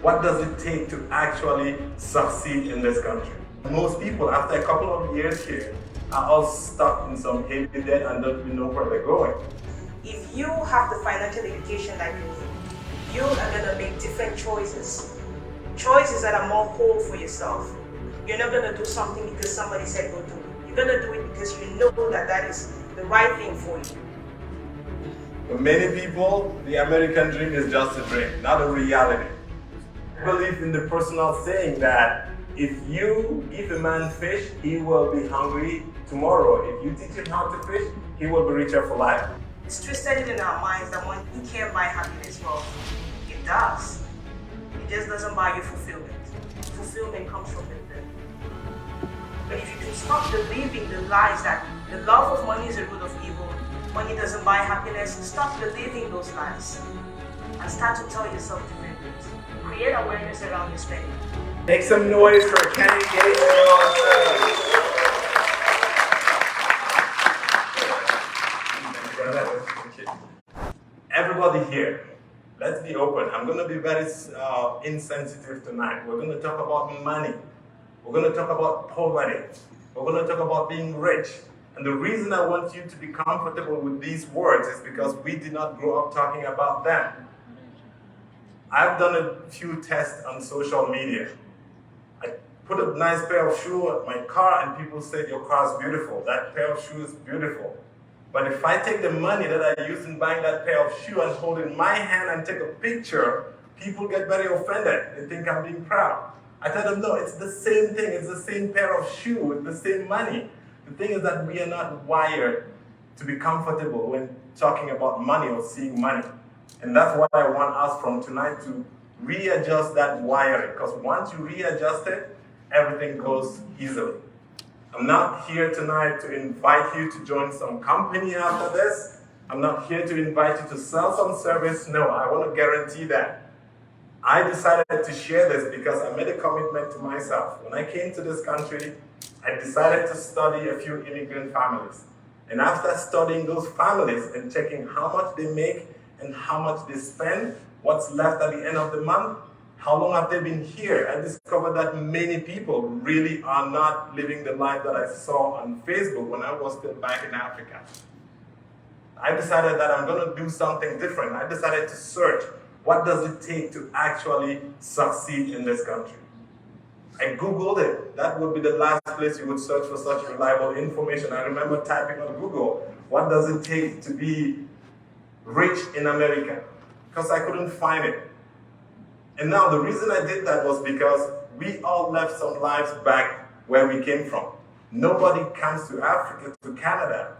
What does it take to actually succeed in this country? Most people, after a couple of years here, are all stuck in some heavy debt and don't even know where they're going. If you have the financial education that you need, you are going to make different choices. Choices that are more whole for yourself. You're not going to do something because somebody said go do it. You're going to do it because you know that that is the right thing for you. For many people, the American dream is just a dream, not a reality. I believe in the personal saying that if you give a man fish, he will be hungry tomorrow. If you teach him how to fish, he will be richer for life. It's twisted in our minds that money can't buy happiness. Well, it does. It just doesn't buy you fulfillment. Fulfillment comes from within. But if you can stop believing the lies that the love of money is a root of evil, money doesn't buy happiness, stop believing those lies and start to tell yourself different things. Create awareness around your spending. Make some noise for Kenny Gates. Everybody here, let's be open. I'm going to be very insensitive tonight. We're going to talk about money. We're going to talk about poverty. We're going to talk about being rich. And the reason I want you to be comfortable with these words is because we did not grow up talking about them. I've done a few tests on social media. I put a nice pair of shoes on my car and people said, your car is beautiful. That pair of shoes is beautiful. But if I take the money that I used in buying that pair of shoes and hold it in my hand and take a picture, people get very offended. They think I'm being proud. I tell them, no, it's the same thing. It's the same pair of shoes. It's the same money. The thing is that we are not wired to be comfortable when talking about money or seeing money. And that's why I want us from tonight to readjust that wiring. Because once you readjust it, everything goes easily. I'm not here tonight to invite you to join some company after this. I'm not here to invite you to sell some service. No, I want to guarantee that. I decided to share this because I made a commitment to myself. When I came to this country, I decided to study a few immigrant families. And after studying those families and checking how much they make and how much they spend, what's left at the end of the month, how long have they been here, I discovered that many people really are not living the life that I saw on Facebook when I was still back in Africa. I decided that I'm going to do something different. I decided to search, what does it take to actually succeed in this country? I Googled it. That would be the last place you would search for such reliable information. I remember typing on Google, what does it take to be rich in America? Because I couldn't find it. And now the reason I did that was because we all left some lives back where we came from. Nobody comes to Africa, to Canada,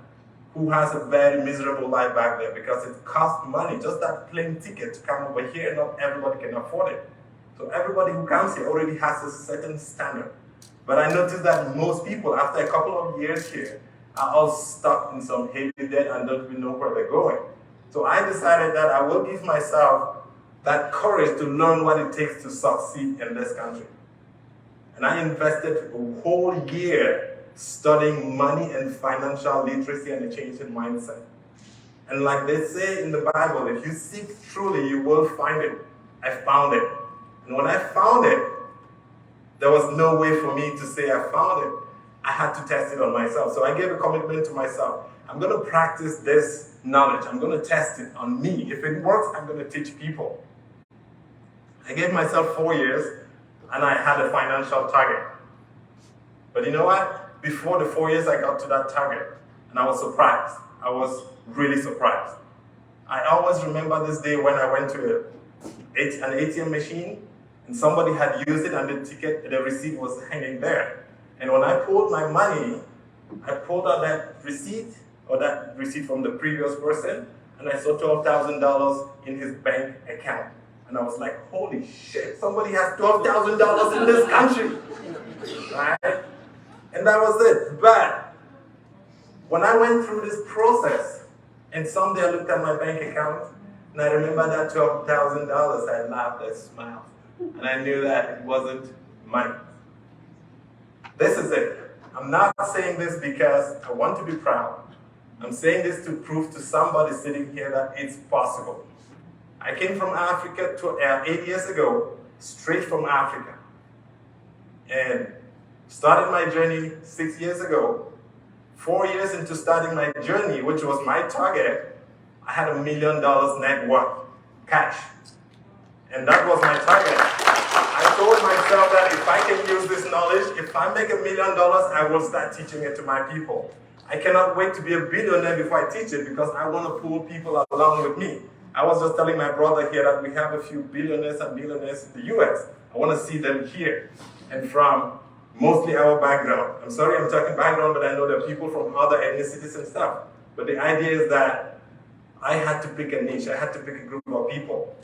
who has a very miserable life back there because it costs money. Just that plane ticket to come over here, not everybody can afford it. So everybody who comes here already has a certain standard. But I noticed that most people, after a couple of years here, are all stuck in some heavy debt and don't even know where they're going. So I decided that I will give myself that courage to learn what it takes to succeed in this country. And I invested a whole year studying money and financial literacy and a change in mindset. And like they say in the Bible, if you seek truly, you will find it. I found it. And when I found it, there was no way for me to say I found it. I had to test it on myself. So I gave a commitment to myself. I'm going to practice this knowledge. I'm going to test it on me. If it works, I'm going to teach people. I gave myself 4 years, and I had a financial target. But you know what? Before the 4 years, I got to that target, and I was surprised. I was really surprised. I always remember this day when I went to an ATM machine, and somebody had used it, and the receipt was hanging there. And when I pulled my money, I pulled out that receipt from the previous person, and I saw $12,000 in his bank account. And I was like, holy shit, somebody has $12,000 in this country, right? And that was it. But when I went through this process, and someday I looked at my bank account, and I remember that $12,000, I laughed, I smiled. And I knew that it wasn't money. This is it. I'm not saying this because I want to be proud. I'm saying this to prove to somebody sitting here that it's possible. I came from Africa 8 years ago, straight from Africa. And started my journey 6 years ago. 4 years into starting my journey, which was my target, I had $1 million net worth, cash. And that was my target. I told myself that if I can use this knowledge, if I make $1 million, I will start teaching it to my people. I cannot wait to be a billionaire before I teach it because I want to pull people along with me. I was just telling my brother here that we have a few billionaires and millionaires in the US. I want to see them here and from mostly our background. I'm sorry I'm talking background, but I know there are people from other ethnicities and stuff. But the idea is that I had to pick a niche. I had to pick a group of people.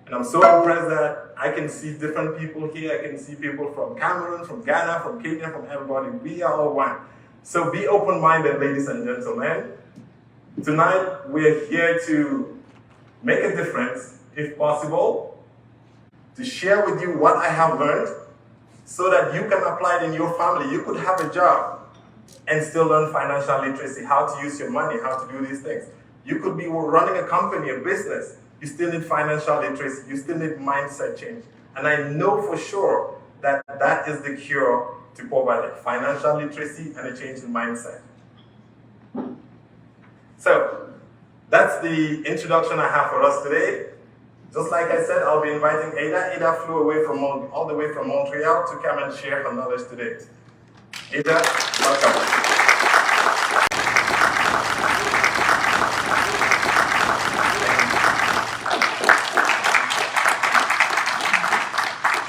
And I'm so impressed that I can see different people here. I can see people from Cameroon, from Ghana, from Kenya, from everybody. We are all one. So be open-minded, ladies and gentlemen. Tonight, we're here to make a difference, if possible, to share with you what I have learned so that you can apply it in your family. You could have a job and still learn financial literacy, how to use your money, how to do these things. You could be running a company, a business. You still need financial literacy. You still need mindset change. And I know for sure that that is the cure to poverty, financial literacy and a change in mindset. So, that's the introduction I have for us today. Just like I said, I'll be inviting Ada. Ada flew away from all the way from Montreal to come and share her knowledge today. Ada, welcome.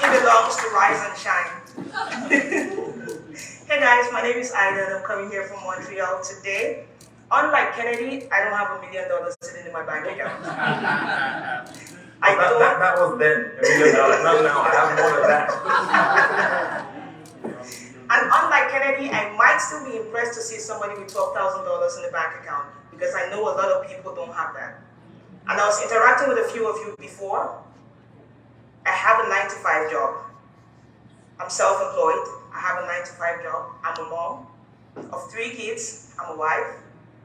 It belongs to Rise and Shine. Hey guys, my name is Ida and I'm coming here from Montreal today. Unlike Kennedy, I don't have $1 million sitting in my bank account. That was then, $1 million. Not now, I have more than that. And unlike Kennedy, I might still be impressed to see somebody with $12,000 in the bank account because I know a lot of people don't have that. And I was interacting with a few of you before. I have a 9-to-5 job. I'm self-employed. I have a 9-to-5 job. I'm a mom of 3 kids. I'm a wife.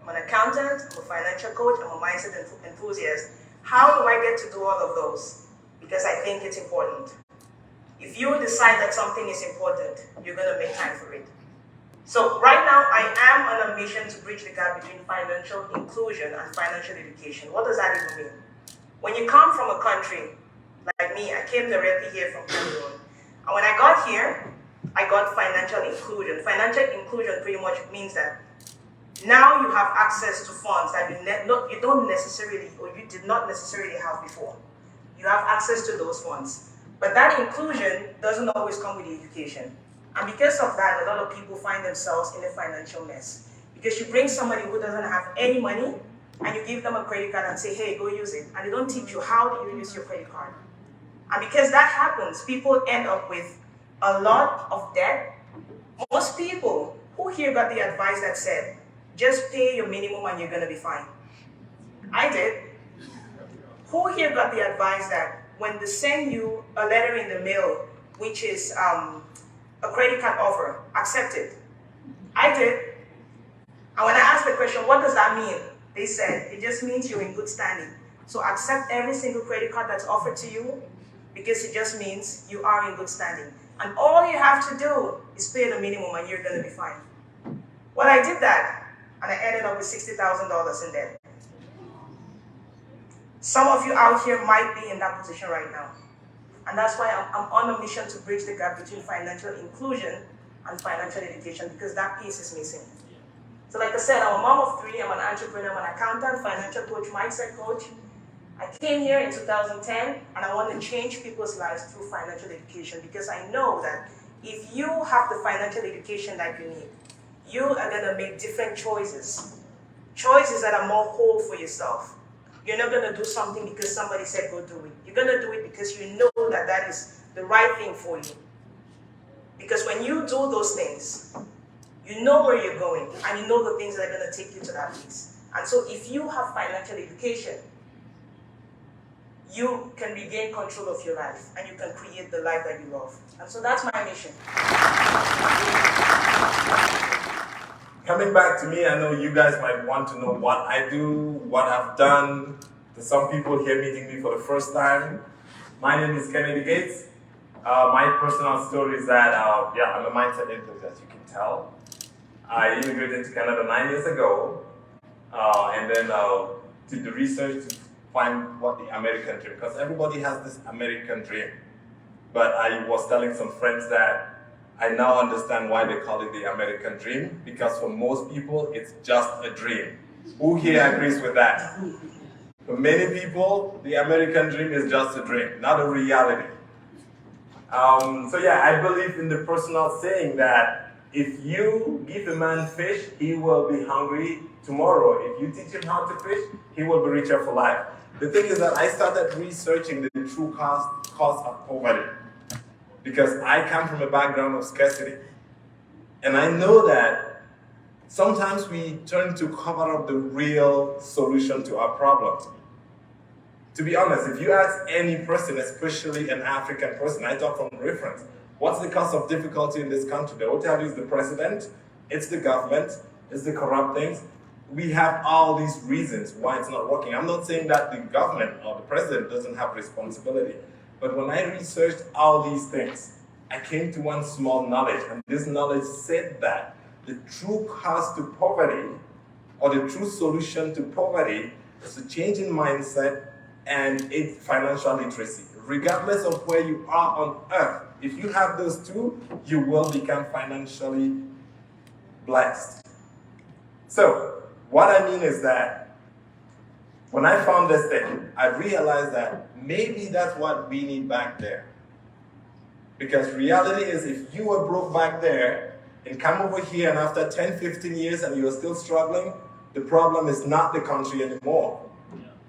I'm an accountant, I'm a financial coach, I'm a mindset enthusiast. How do I get to do all of those? Because I think it's important. If you decide that something is important, you're going to make time for it. So right now, I am on a mission to bridge the gap between financial inclusion and financial education. What does that even mean? When you come from a country like me, I came directly here from Cameroon. And when I got here, I got financial inclusion. Financial inclusion pretty much means that now you have access to funds that you don't necessarily, or you did not necessarily have before. You have access to those funds. But that inclusion doesn't always come with education. And because of that, a lot of people find themselves in a financial mess. Because you bring somebody who doesn't have any money, and you give them a credit card and say, hey, go use it. And they don't teach you how do you use your credit card. And because that happens, people end up with a lot of debt. Most people who here got the advice that said, just pay your minimum and you're going to be fine. I did. Who here got the advice that when they send you a letter in the mail, which is a credit card offer, accept it? I did. And when I asked the question, what does that mean? They said, it just means you're in good standing. So accept every single credit card that's offered to you because it just means you are in good standing. And all you have to do is pay the minimum and you're going to be fine. Well, I did that. And I ended up with $60,000 in debt. Some of you out here might be in that position right now. And that's why I'm on a mission to bridge the gap between financial inclusion and financial education because that piece is missing. So like I said, I'm a mom of 3, I'm an entrepreneur, I'm an accountant, financial coach, mindset coach. I came here in 2010 and I want to change people's lives through financial education because I know that if you have the financial education that you need, you are going to make different choices. Choices that are more whole for yourself. You're not going to do something because somebody said go do it. You're going to do it because you know that that is the right thing for you. Because when you do those things, you know where you're going and you know the things that are going to take you to that place. And so if you have financial education, you can regain control of your life and you can create the life that you love. And so that's my mission. Coming back to me, I know you guys might want to know what I do, what I've done. There's some people here meeting me for the first time. My name is Kennedy Gates. My personal story is that, I'm a mindset enthusiast, you can tell. I immigrated to Canada 9 years ago, and then did the research to find what the American dream, because everybody has this American dream. But I was telling some friends that I now understand why they call it the American dream, because for most people, it's just a dream. Who here agrees with that? For many people, the American dream is just a dream, not a reality. I believe in the personal saying that if you give a man fish, he will be hungry tomorrow. If you teach him how to fish, he will be richer for life. The thing is that I started researching the true cause of poverty, because I come from a background of scarcity. And I know that sometimes we turn to cover up the real solution to our problems. To be honest, if you ask any person, especially an African person, I talk from reference, what's the cause of difficulty in this country? They will tell you it's the president, it's the government, it's the corrupt things. We have all these reasons why it's not working. I'm not saying that the government or the president doesn't have responsibility, but when I researched all these things, I came to one small knowledge, and this knowledge said that the true cause to poverty, or the true solution to poverty, is a change in mindset and it's financial literacy. Regardless of where you are on earth, if you have those two, you will become financially blessed. So, what I mean is that when I found this thing, I realized that maybe that's what we need back there. Because reality is, if you were broke back there and come over here and after 10, 15 years and you're still struggling, the problem is not the country anymore.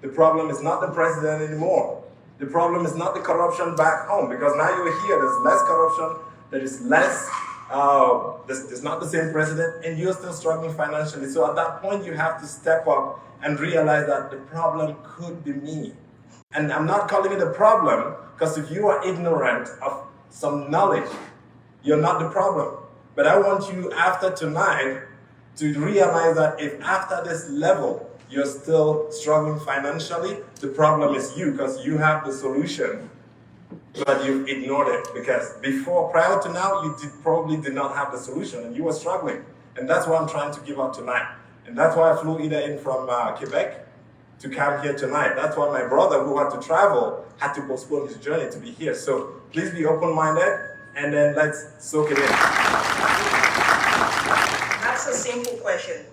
The problem is not the president anymore. The problem is not the corruption back home, because now you're here, there's less corruption, there is less, there's not the same president, and you're still struggling financially. So at that point, you have to step up and realize that the problem could be me. And I'm not calling it a problem, because if you are ignorant of some knowledge, you're not the problem. But I want you, after tonight, to realize that if after this level, you're still struggling financially, the problem is you, because you have the solution, but you've ignored it. Because prior to now, you probably did not have the solution, and you were struggling. And that's what I'm trying to give out tonight. And that's why I flew either in from Quebec to come here tonight. That's why my brother, who had to travel, had to postpone his journey to be here. So please be open-minded, and then let's soak it in. That's a simple question,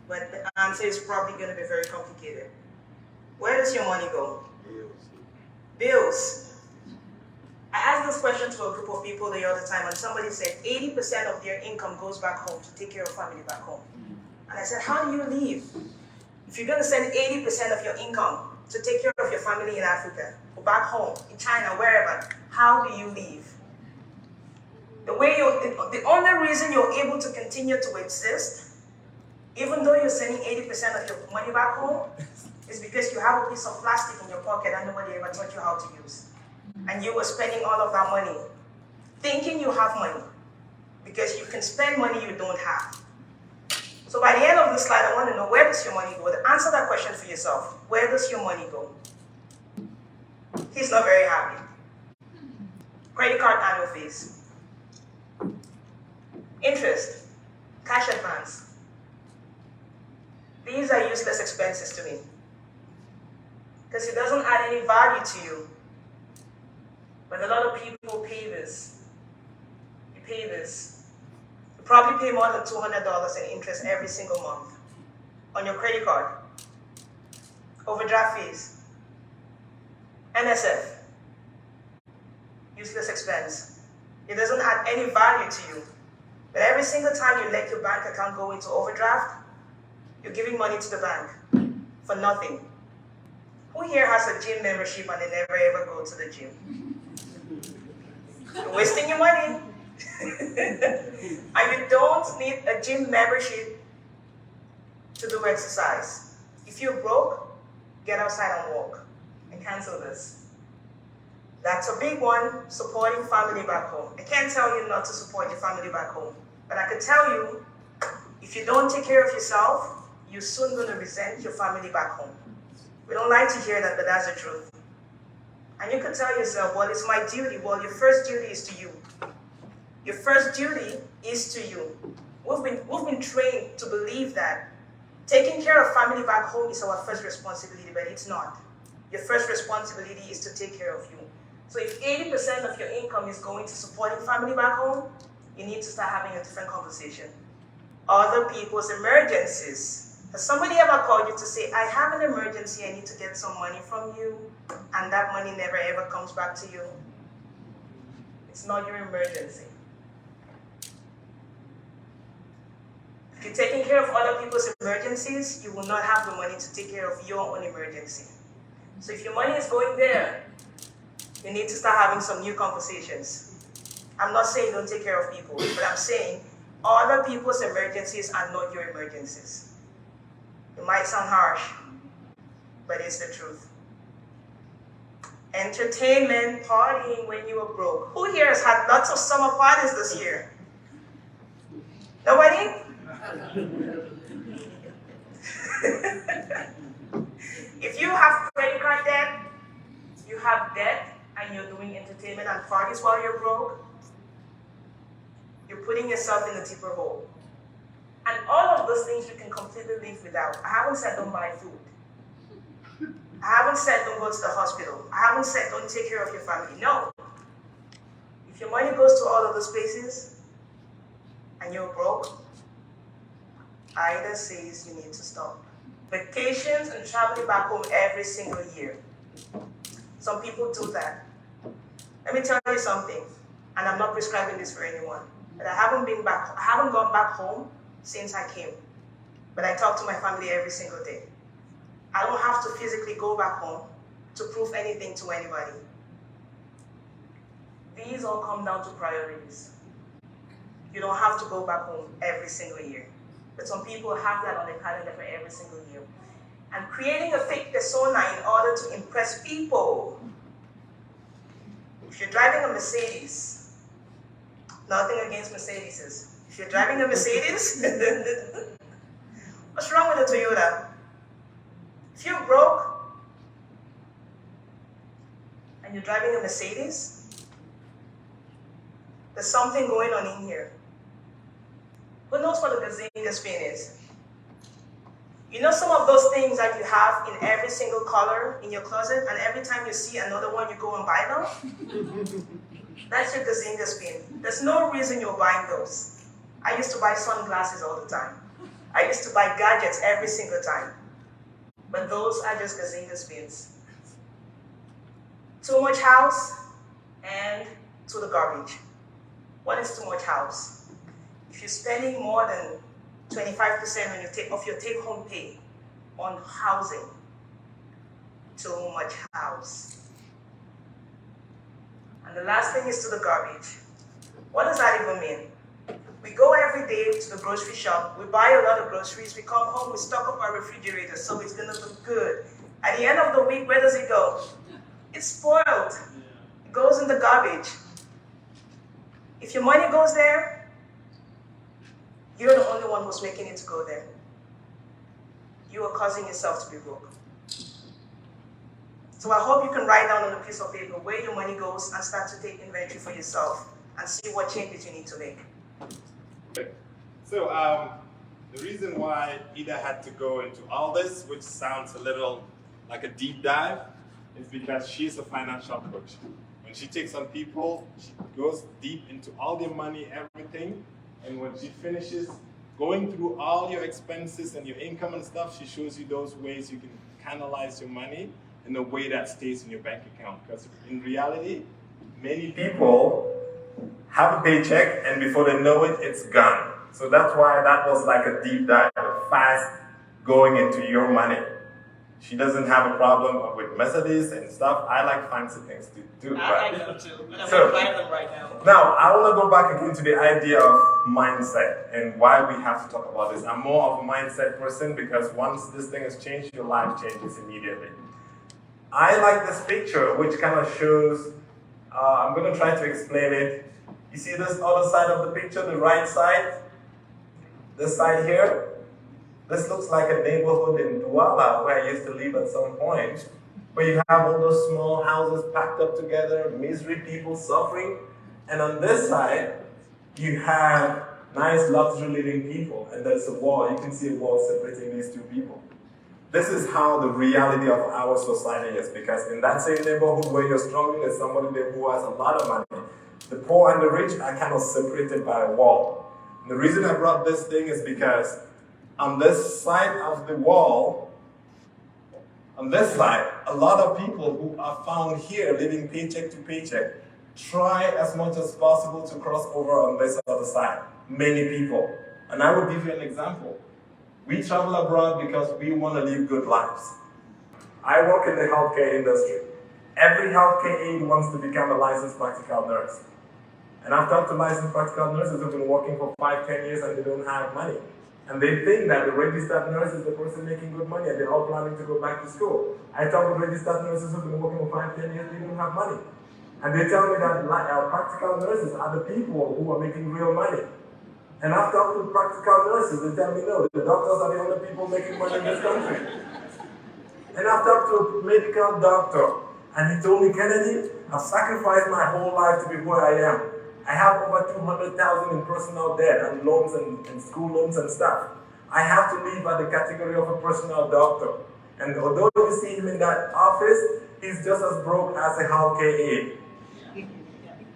but the answer is probably going to be very complicated. Where does your money go? Bills. I asked this question to a group of people the other time, and somebody said 80% of their income goes back home to take care of family back home. And I said, how do you live? If you're going to send 80% of your income to take care of your family in Africa, or back home, in China, wherever, how do you live? The only reason you're able to continue to exist, even though you're sending 80% of your money back home, is because you have a piece of plastic in your pocket and nobody ever taught you how to use. And you were spending all of that money, thinking you have money, because you can spend money you don't have. So by the end of the slide, I want to know, where does your money go? Answer that question for yourself. Where does your money go? He's not very happy. Credit card annual fees. Interest. Cash advance. These are useless expenses to me, because it doesn't add any value to you. But a lot of people pay this. You pay this. You probably pay more than $200 in interest every single month on your credit card. Overdraft fees. NSF. Useless expense. It doesn't add any value to you. But every single time you let your bank account go into overdraft, you're giving money to the bank for nothing. Who here has a gym membership and they never ever go to the gym? You're wasting your money. And you don't need a gym membership to do exercise. If you're broke, get outside and walk and cancel this. That's a big one, supporting family back home. I can't tell you not to support your family back home, but I can tell you, if you don't take care of yourself, you're soon going to resent your family back home. We don't like to hear that, but that's the truth. And you could tell yourself, well, it's my duty. Well, your first duty is to you. Your first duty is to you. We've been trained to believe that taking care of family back home is our first responsibility, but it's not. Your first responsibility is to take care of you. So if 80% of your income is going to supporting family back home, you need to start having a different conversation. Other people's emergencies. Has somebody ever called you to say, I have an emergency, I need to get some money from you, and that money never ever comes back to you? It's not your emergency. If you're taking care of other people's emergencies, you will not have the money to take care of your own emergency. So if your money is going there, you need to start having some new conversations. I'm not saying don't take care of people, but I'm saying other people's emergencies are not your emergencies. It might sound harsh, but it's the truth. Entertainment, partying when you were broke. Who here has had lots of summer parties this year? Nobody? If you have credit card debt, you have debt, and you're doing entertainment and parties while you're broke, you're putting yourself in a deeper hole. And all of those things you can completely live without. I haven't said don't buy food. I haven't said don't go to the hospital. I haven't said don't take care of your family. No. If your money goes to all of those places and you're broke, Ida says you need to stop. Vacations and traveling back home every single year. Some people do that. Let me tell you something, and I'm not prescribing this for anyone, but I haven't gone back home since I came. But I talk to my family every single day. I don't have to physically go back home to prove anything to anybody. These all come down to priorities. You don't have to go back home every single year. But some people have that on their calendar for every single year. And creating a fake persona in order to impress people. If you're driving a Mercedes, nothing against Mercedeses. If you're driving a Mercedes, what's wrong with a Toyota? If you're broke and you're driving a Mercedes, there's something going on in here. Who knows what a gazinga spin is? You know some of those things that you have in every single color in your closet, and every time you see another one, you go and buy them? That's your gazinga spin. There's no reason you're buying those. I used to buy sunglasses all the time. I used to buy gadgets every single time. But those are just gazinga spins. Too much house and to the garbage. What is too much house? If you're spending more than 25% of your take-home pay on housing, too much house. And the last thing is to the garbage. What does that even mean? We go every day to the grocery shop, we buy a lot of groceries, we come home, we stock up our refrigerator so it's gonna look good. At the end of the week, where does it go? It's spoiled. It goes in the garbage. If your money goes there, you're the only one who's making it to go there. You are causing yourself to be broke. So I hope you can write down on a piece of paper where your money goes and start to take inventory for yourself and see what changes you need to make. So the reason why Ida had to go into all this, which sounds a little like a deep dive, is because she's a financial coach. When she takes on people, she goes deep into all their money, everything, and when she finishes going through all your expenses and your income and stuff, she shows you those ways you can canalize your money in a way that stays in your bank account. Because in reality, many people have a paycheck and before they know it, it's gone. So that's why that was like a deep dive, fast going into your money. She doesn't have a problem with Mercedes and stuff. I like fancy things too. I like them too, but I'm going to buy them right now. Now, I want to go back again to the idea of mindset and why we have to talk about this. I'm more of a mindset person because once this thing has changed, your life changes immediately. I like this picture, which kind of shows, I'm going to try to explain it. You see this other side of the picture, the right side? This side here? This looks like a neighborhood in Douala where I used to live at some point. where you have all those small houses packed up together, misery people suffering. And on this side, you have nice luxury living people, and there's a wall. You can see a wall separating these two people. This is how the reality of our society is, because in that same neighborhood where you're struggling, there's somebody there who has a lot of money. The poor and the rich are kind of separated by a wall. And the reason I brought this thing is because on this side of the wall, on this side, a lot of people who are found here living paycheck to paycheck try as much as possible to cross over on this other side. Many people. And I will give you an example. We travel abroad because we want to live good lives. I work in the healthcare industry. Every healthcare aide wants to become a licensed practical nurse. And I've talked to licensed practical nurses who've been working for 5-10 years and they don't have money. And they think that the registered nurse is the person making good money and they're all planning to go back to school. I talk with registered nurses who've been working for 5-10 years, they don't have money. And they tell me that practical nurses are the people who are making real money. And I've talked to practical nurses, they tell me no, the doctors are the only people making money in this country. And I've talked to a medical doctor, and he told me, Kennedy, I've sacrificed my whole life to be where I am. I have over $200,000 in personal debt and loans and school loans and stuff. I have to live at the category of a personal doctor. And although you see him in that office, he's just as broke as a healthcare aide.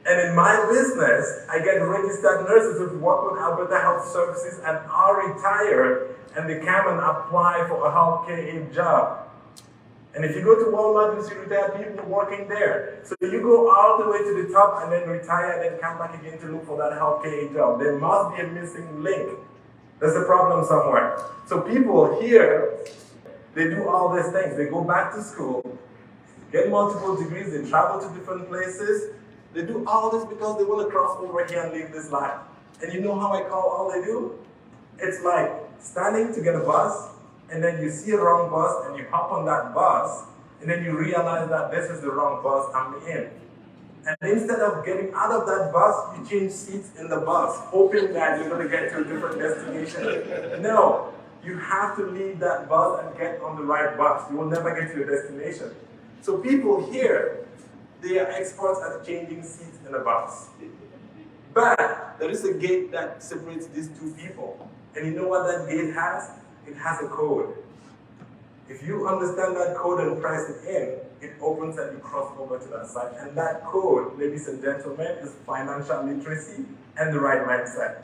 And in my business, I get registered nurses who work with Alberta Health Services and are retired, and they come and apply for a healthcare aide job. And if you go to Walmart, you see retired people working there. So you go all the way to the top and then retire and then come back again to look for that healthcare aide job. There must be a missing link. There's a problem somewhere. So people here, they do all these things. They go back to school, get multiple degrees, they travel to different places. They do all this because they want to cross over here and live this life. And you know how I call all they do? It's like standing to get a bus, and then you see a wrong bus, and you hop on that bus, and then you realize that this is the wrong bus, I'm in. And instead of getting out of that bus, you change seats in the bus, hoping that you're going to get to a different destination. No, you have to leave that bus and get on the right bus. You will never get to your destination. So people here, they are experts at changing seats in a bus. But there is a gate that separates these two people. And you know what that gate has? It has a code. If you understand that code and press it in, it opens and you cross over to that side. And that code, ladies and gentlemen, is financial literacy and the right mindset.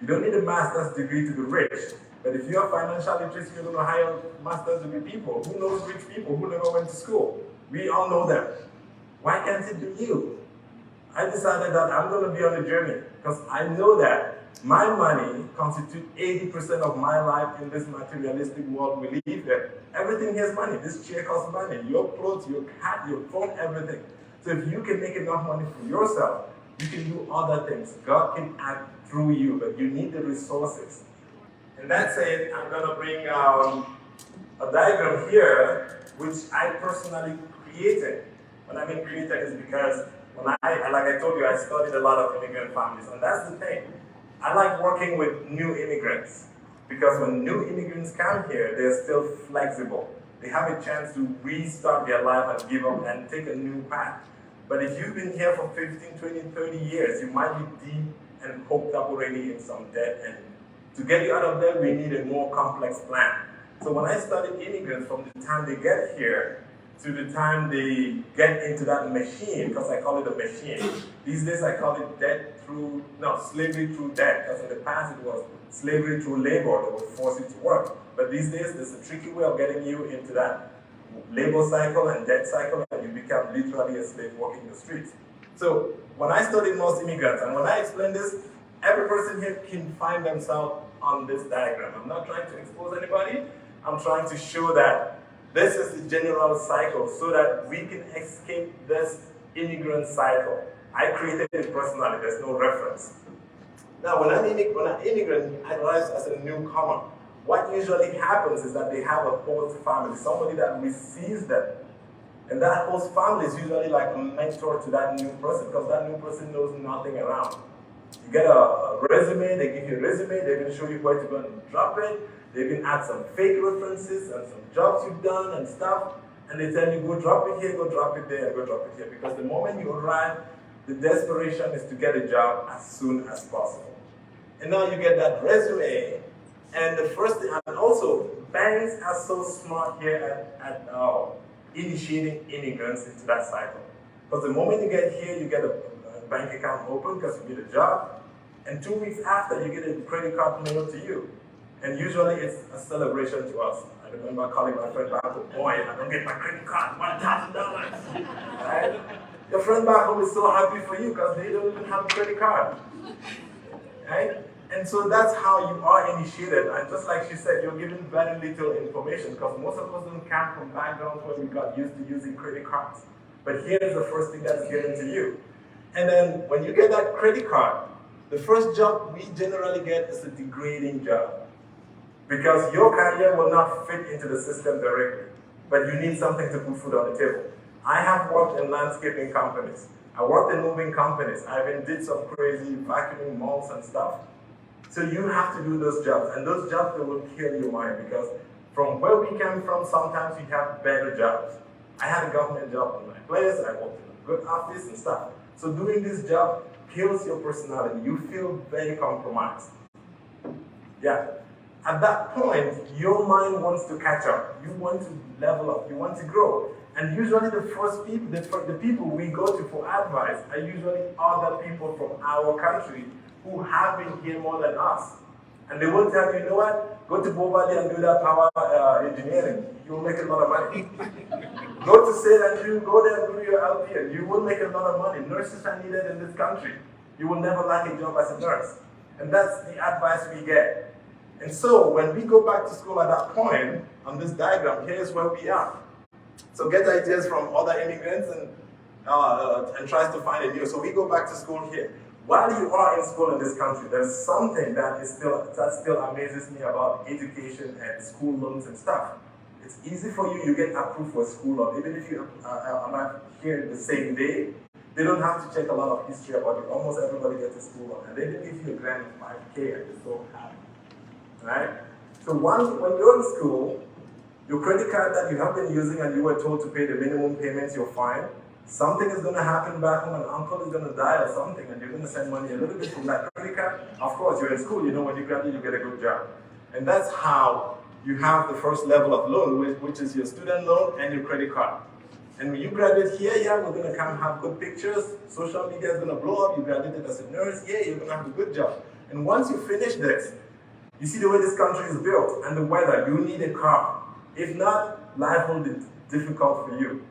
You don't need a master's degree to be rich. But if you have financial literacy, you're going to hire master's degree people. Who knows rich people who never went to school? We all know them. Why can't it be you? I decided that I'm going to be on a journey because I know that my money constitutes 80% of my life in this materialistic world we live in. Everything here is money. This chair costs money. Your clothes, your cat, your phone, everything. So if you can make enough money for yourself, you can do other things. God can act through you, but you need the resources. And that's it. I'm going to bring a diagram here, which I personally created. When I mean created is because like I told you, I studied a lot of immigrant families, and that's the thing. I like working with new immigrants because when new immigrants come here, they're still flexible. They have a chance to restart their life and give up and take a new path. But if you've been here for 15, 20, 30 years, you might be deep and hooked up already in some debt. And to get you out of there, we need a more complex plan. So when I studied immigrants from the time they get here to the time they get into that machine, because I call it a machine. These days I call it slavery through debt, because in the past it was slavery through labor that would force you to work. But these days there's a tricky way of getting you into that labor cycle and debt cycle, and you become literally a slave walking the streets. So when I studied most immigrants, and when I explain this, every person here can find themselves on this diagram. I'm not trying to expose anybody, I'm trying to show that this is the general cycle so that we can escape this immigrant cycle. I created it personally, there's no reference. Now, when an immigrant arrives as a newcomer, what usually happens is that they have a host family, somebody that receives them. And that host family is usually like a mentor to that new person because that new person knows nothing around. You get a resume, they give you a resume, they can show you where to go and drop it. They can add some fake references and some jobs you've done and stuff. And they tell you, go drop it here, go drop it there, and go drop it here. Because the moment you arrive, the desperation is to get a job as soon as possible. And now you get that resume, and the first thing, and also, banks are so smart here at initiating immigrants into that cycle. Because the moment you get here, you get a bank account open because you need a job, and 2 weeks after, you get a credit card mailed to you. And usually it's a celebration to us. I remember calling my friend back home, boy, I don't get my credit card, $1,000. Right? Your friend back home is so happy for you because they don't even have a credit card. Right? And so that's how you are initiated. And just like she said, you're given very little information because most of us don't come from backgrounds where we got used to using credit cards. But here's the first thing that's given to you. And then when you get that credit card, the first job we generally get is a degrading job. Because your career will not fit into the system directly, but you need something to put food on the table. I have worked in landscaping companies. I worked in moving companies. I even did some crazy vacuuming malls and stuff. So you have to do those jobs, and those jobs, they will kill your mind because from where we came from, sometimes we have better jobs. I had a government job in my place. I worked in a good office and stuff. So doing this job kills your personality. You feel very compromised. Yeah. At that point, your mind wants to catch up. You want to level up. You want to grow. And usually the first people, the people we go to for advice are usually other people from our country who have been here more than us. And they will tell you, you know what? Go to Bovali and do that power engineering. You will make a lot of money. Go to St. Andrew, go there and do your LPN. You will make a lot of money. Nurses are needed in this country. You will never like a job as a nurse. And that's the advice we get. And so when we go back to school at that point, on this diagram, here's where we are. So get ideas from other immigrants and tries to find a new. So we go back to school here. While you are in school in this country, there's something that still amazes me about education and school loans and stuff. It's easy for you. You get approved for a school loan. Even if you arrive here the same day, they don't have to check a lot of history about you. Almost everybody gets a school loan. And they will give you a grant of $5,000 and you're so happy. Right? So when you're in school, your credit card that you have been using and you were told to pay the minimum payments, you're fine. Something is going to happen back home, an uncle is going to die or something, and you're going to send money a little bit from that credit card. Of course, you're in school, you know when you graduate, you get a good job. And that's how you have the first level of loan, which is your student loan and your credit card. And when you graduate here, yeah, we're going to come have good pictures. Social media is going to blow up. You graduated as a nurse, yeah, you're going to have a good job. And once you finish this, you see the way this country is built and the weather, you need a car. If not, life will be difficult for you.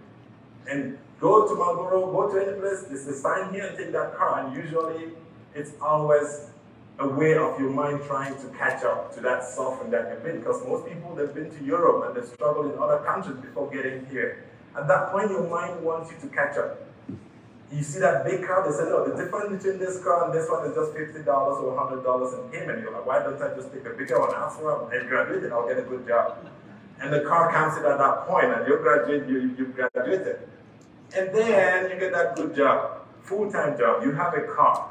And go to Marlboro, go to any place, there's a sign here and take that car. And usually, it's always a way of your mind trying to catch up to that suffering that you've been. Because most people, they've been to Europe and they've struggled in other countries before getting here. At that point, your mind wants you to catch up. You see that big car, they say, no, the difference between this car and this one is just $50 or $100 in payment. You're like, why don't I just take a bigger one? After I'm graduated, I'll get a good job. And the car comes in at that point, and you graduated. And then you get that good job, full-time job, you have a car.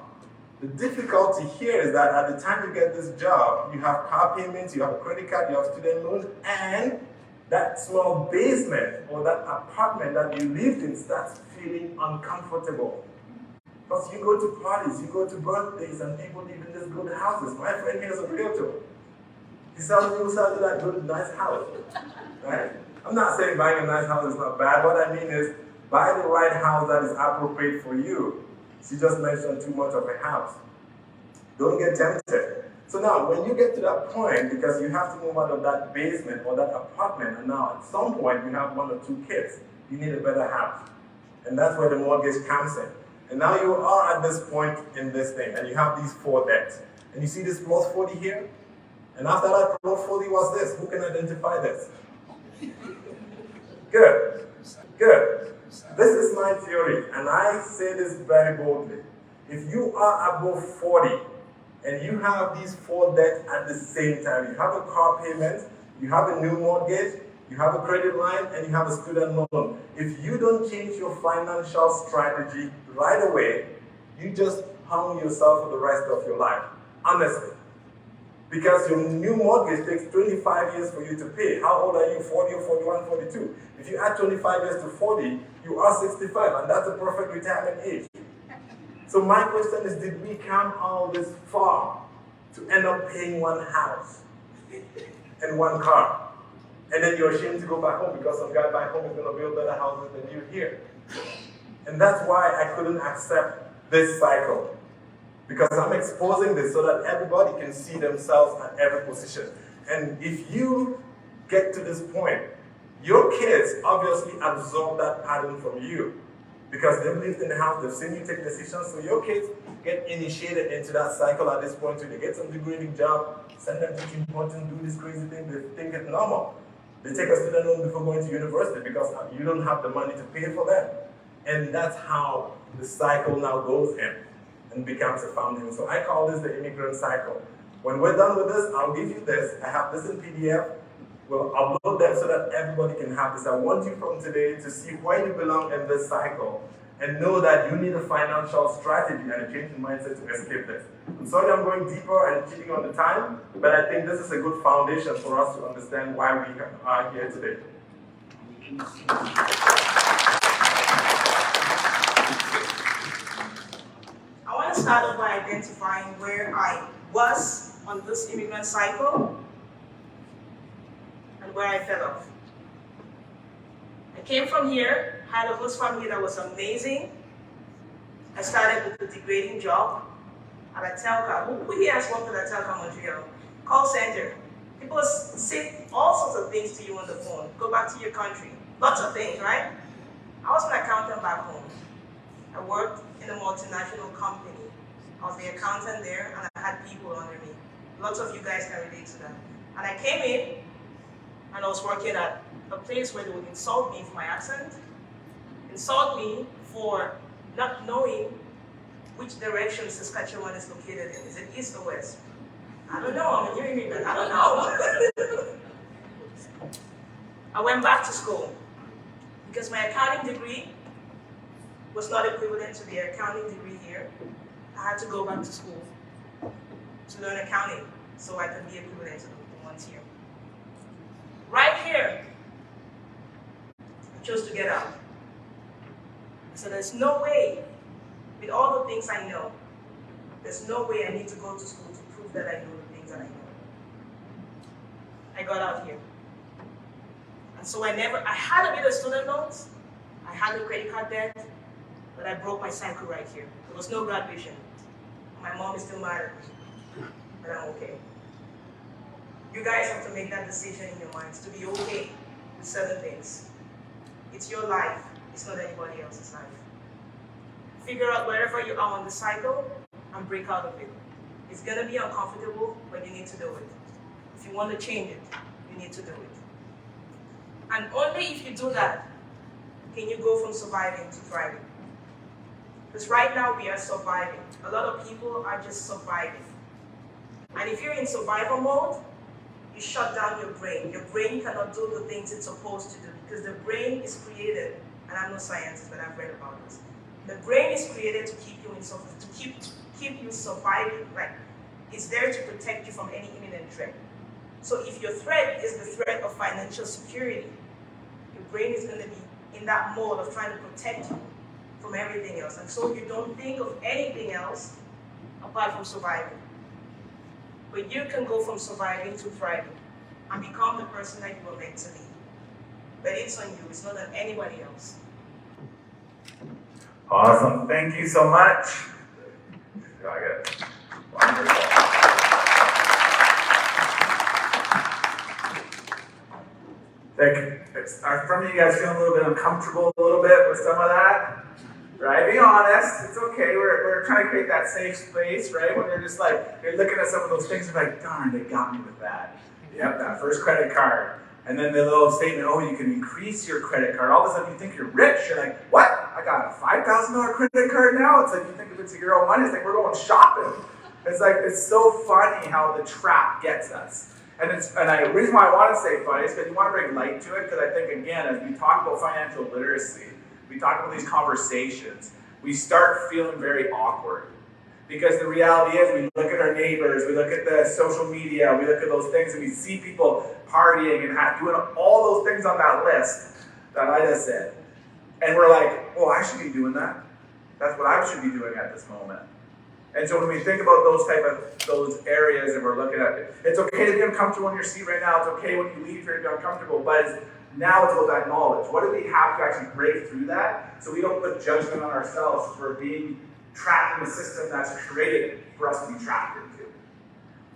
The difficulty here is that at the time you get this job, you have car payments, you have a credit card, you have student loans, and that small basement or that apartment that you lived in starts feeling uncomfortable. Because you go to parties, you go to birthdays, and people live in these good houses. My friend here is a realtor. He sells you that good, nice house. Right? I'm not saying buying a nice house is not bad. What I mean is, buy the right house that is appropriate for you. She just mentioned too much of a house. Don't get tempted. So now, when you get to that point, because you have to move out of that basement or that apartment, and now at some point you have 1 or 2 kids, you need a better house. And that's where the mortgage comes in. And now you are at this point in this thing, and you have these 4 debts. And you see this plus 40 here? And after that plus 40, what's this? Who can identify this? Good. Good. This is my theory, and I say this very boldly. If you are above 40, and you have these 4 debts at the same time, you have a car payment, you have a new mortgage, you have a credit line, and you have a student loan. If you don't change your financial strategy right away, you just harm yourself for the rest of your life, honestly. Because your new mortgage takes 25 years for you to pay. How old are you? 40 or 41, 42? If you add 25 years to 40, you are 65, and that's a perfect retirement age. So my question is, did we come all this far to end up paying one house and one car? And then you're ashamed to go back home because some guy back home is going to build better houses than you here. And that's why I couldn't accept this cycle. Because I'm exposing this so that everybody can see themselves at every position. And if you get to this point, your kids obviously absorb that pattern from you. Because they've lived in the house, they've seen you take decisions, so your kids get initiated into that cycle at this point. So they get some degrading job, send them to important, do this crazy thing, they think it's normal. They take a student loan before going to university because you don't have the money to pay for them. And that's how the cycle now goes in and becomes a foundation. So I call this the immigrant cycle. When we're done with this, I'll give you this. I have this in PDF. We'll upload them so that everybody can have this. I want you from today to see where you belong in this cycle and know that you need a financial strategy and a change in mindset to escape this. I'm sorry I'm going deeper and cheating on the time, but I think this is a good foundation for us to understand why we are here today. I want to start off by identifying where I was on this immigrant cycle and where I fell off. I came from here, had a host family that was amazing. I started with a degrading job at a telco. Who here has worked at a telco in Montreal? Call center. People say all sorts of things to you on the phone. Go back to your country. Lots of things, right? I was an accountant back home. I worked in a multinational company. I was the accountant there, and I had people under me. Lots of you guys can relate to that. And I came in, and I was working at a place where they would insult me for my accent, insult me for not knowing which direction Saskatchewan is located in. Is it east or west? I don't know. I'm a new immigrant. I don't know. I went back to school because my accounting degree was not equivalent to the accounting degree here. I had to go back to school to learn accounting so I could be equivalent to the ones here. Right here, I chose to get out. So there's no way, with all the things I know, there's no way I need to go to school to prove that I know the things that I know. I got out here. And so I had a bit of student loans, I had a credit card debt, but I broke my cycle right here. There was no graduation. My mom is still mad at me, but I'm okay. You guys have to make that decision in your minds to be okay with certain things. It's your life, it's not anybody else's life. Figure out wherever you are on the cycle and break out of it. It's gonna be uncomfortable, but you need to do it. If you want to change it, you need to do it. And only if you do that, can you go from surviving to thriving. Because right now we are surviving. A lot of people are just surviving. And if you're in survival mode, you shut down your brain. Your brain cannot do the things it's supposed to do because the brain is created, and I'm no scientist, but I've read about this. The brain is created to keep you keep you surviving. Like it's there to protect you from any imminent threat. So if your threat is the threat of financial security, your brain is going to be in that mode of trying to protect you from everything else. And so you don't think of anything else apart from surviving. But you can go from surviving to thriving and become the person that you were meant to be. But it's on you, it's not on anybody else. Awesome. Thank you so much. Wonderful. Are some of you guys feeling a little bit uncomfortable a little bit with some of that? Right? Be honest. It's okay. We're trying to create that safe space, right? When you're just like, you're looking at some of those things and like, darn, they got me with that. Yep, that first credit card. And then the little statement, oh, you can increase your credit card. All of a sudden you think you're rich. You're like, what? I got a $5,000 credit card now? It's like, you think if it's your own money, it's like we're going shopping. It's like, it's so funny how the trap gets us. And the reason why I want to say funny is because you want to bring light to it, because I think, again, as we talk about financial literacy, we talk about these conversations, we start feeling very awkward. Because the reality is, we look at our neighbors, we look at the social media, we look at those things, and we see people partying and doing all those things on that list that I just said. And we're like, oh, I should be doing that. That's what I should be doing at this moment. And so when we think about those areas and we're looking at it, it's okay to be uncomfortable in your seat right now. It's okay when you leave here to be uncomfortable, but now it's about that knowledge. What do we have to actually break through that so we don't put judgment on ourselves for being trapped in the system that's created for us to be trapped into?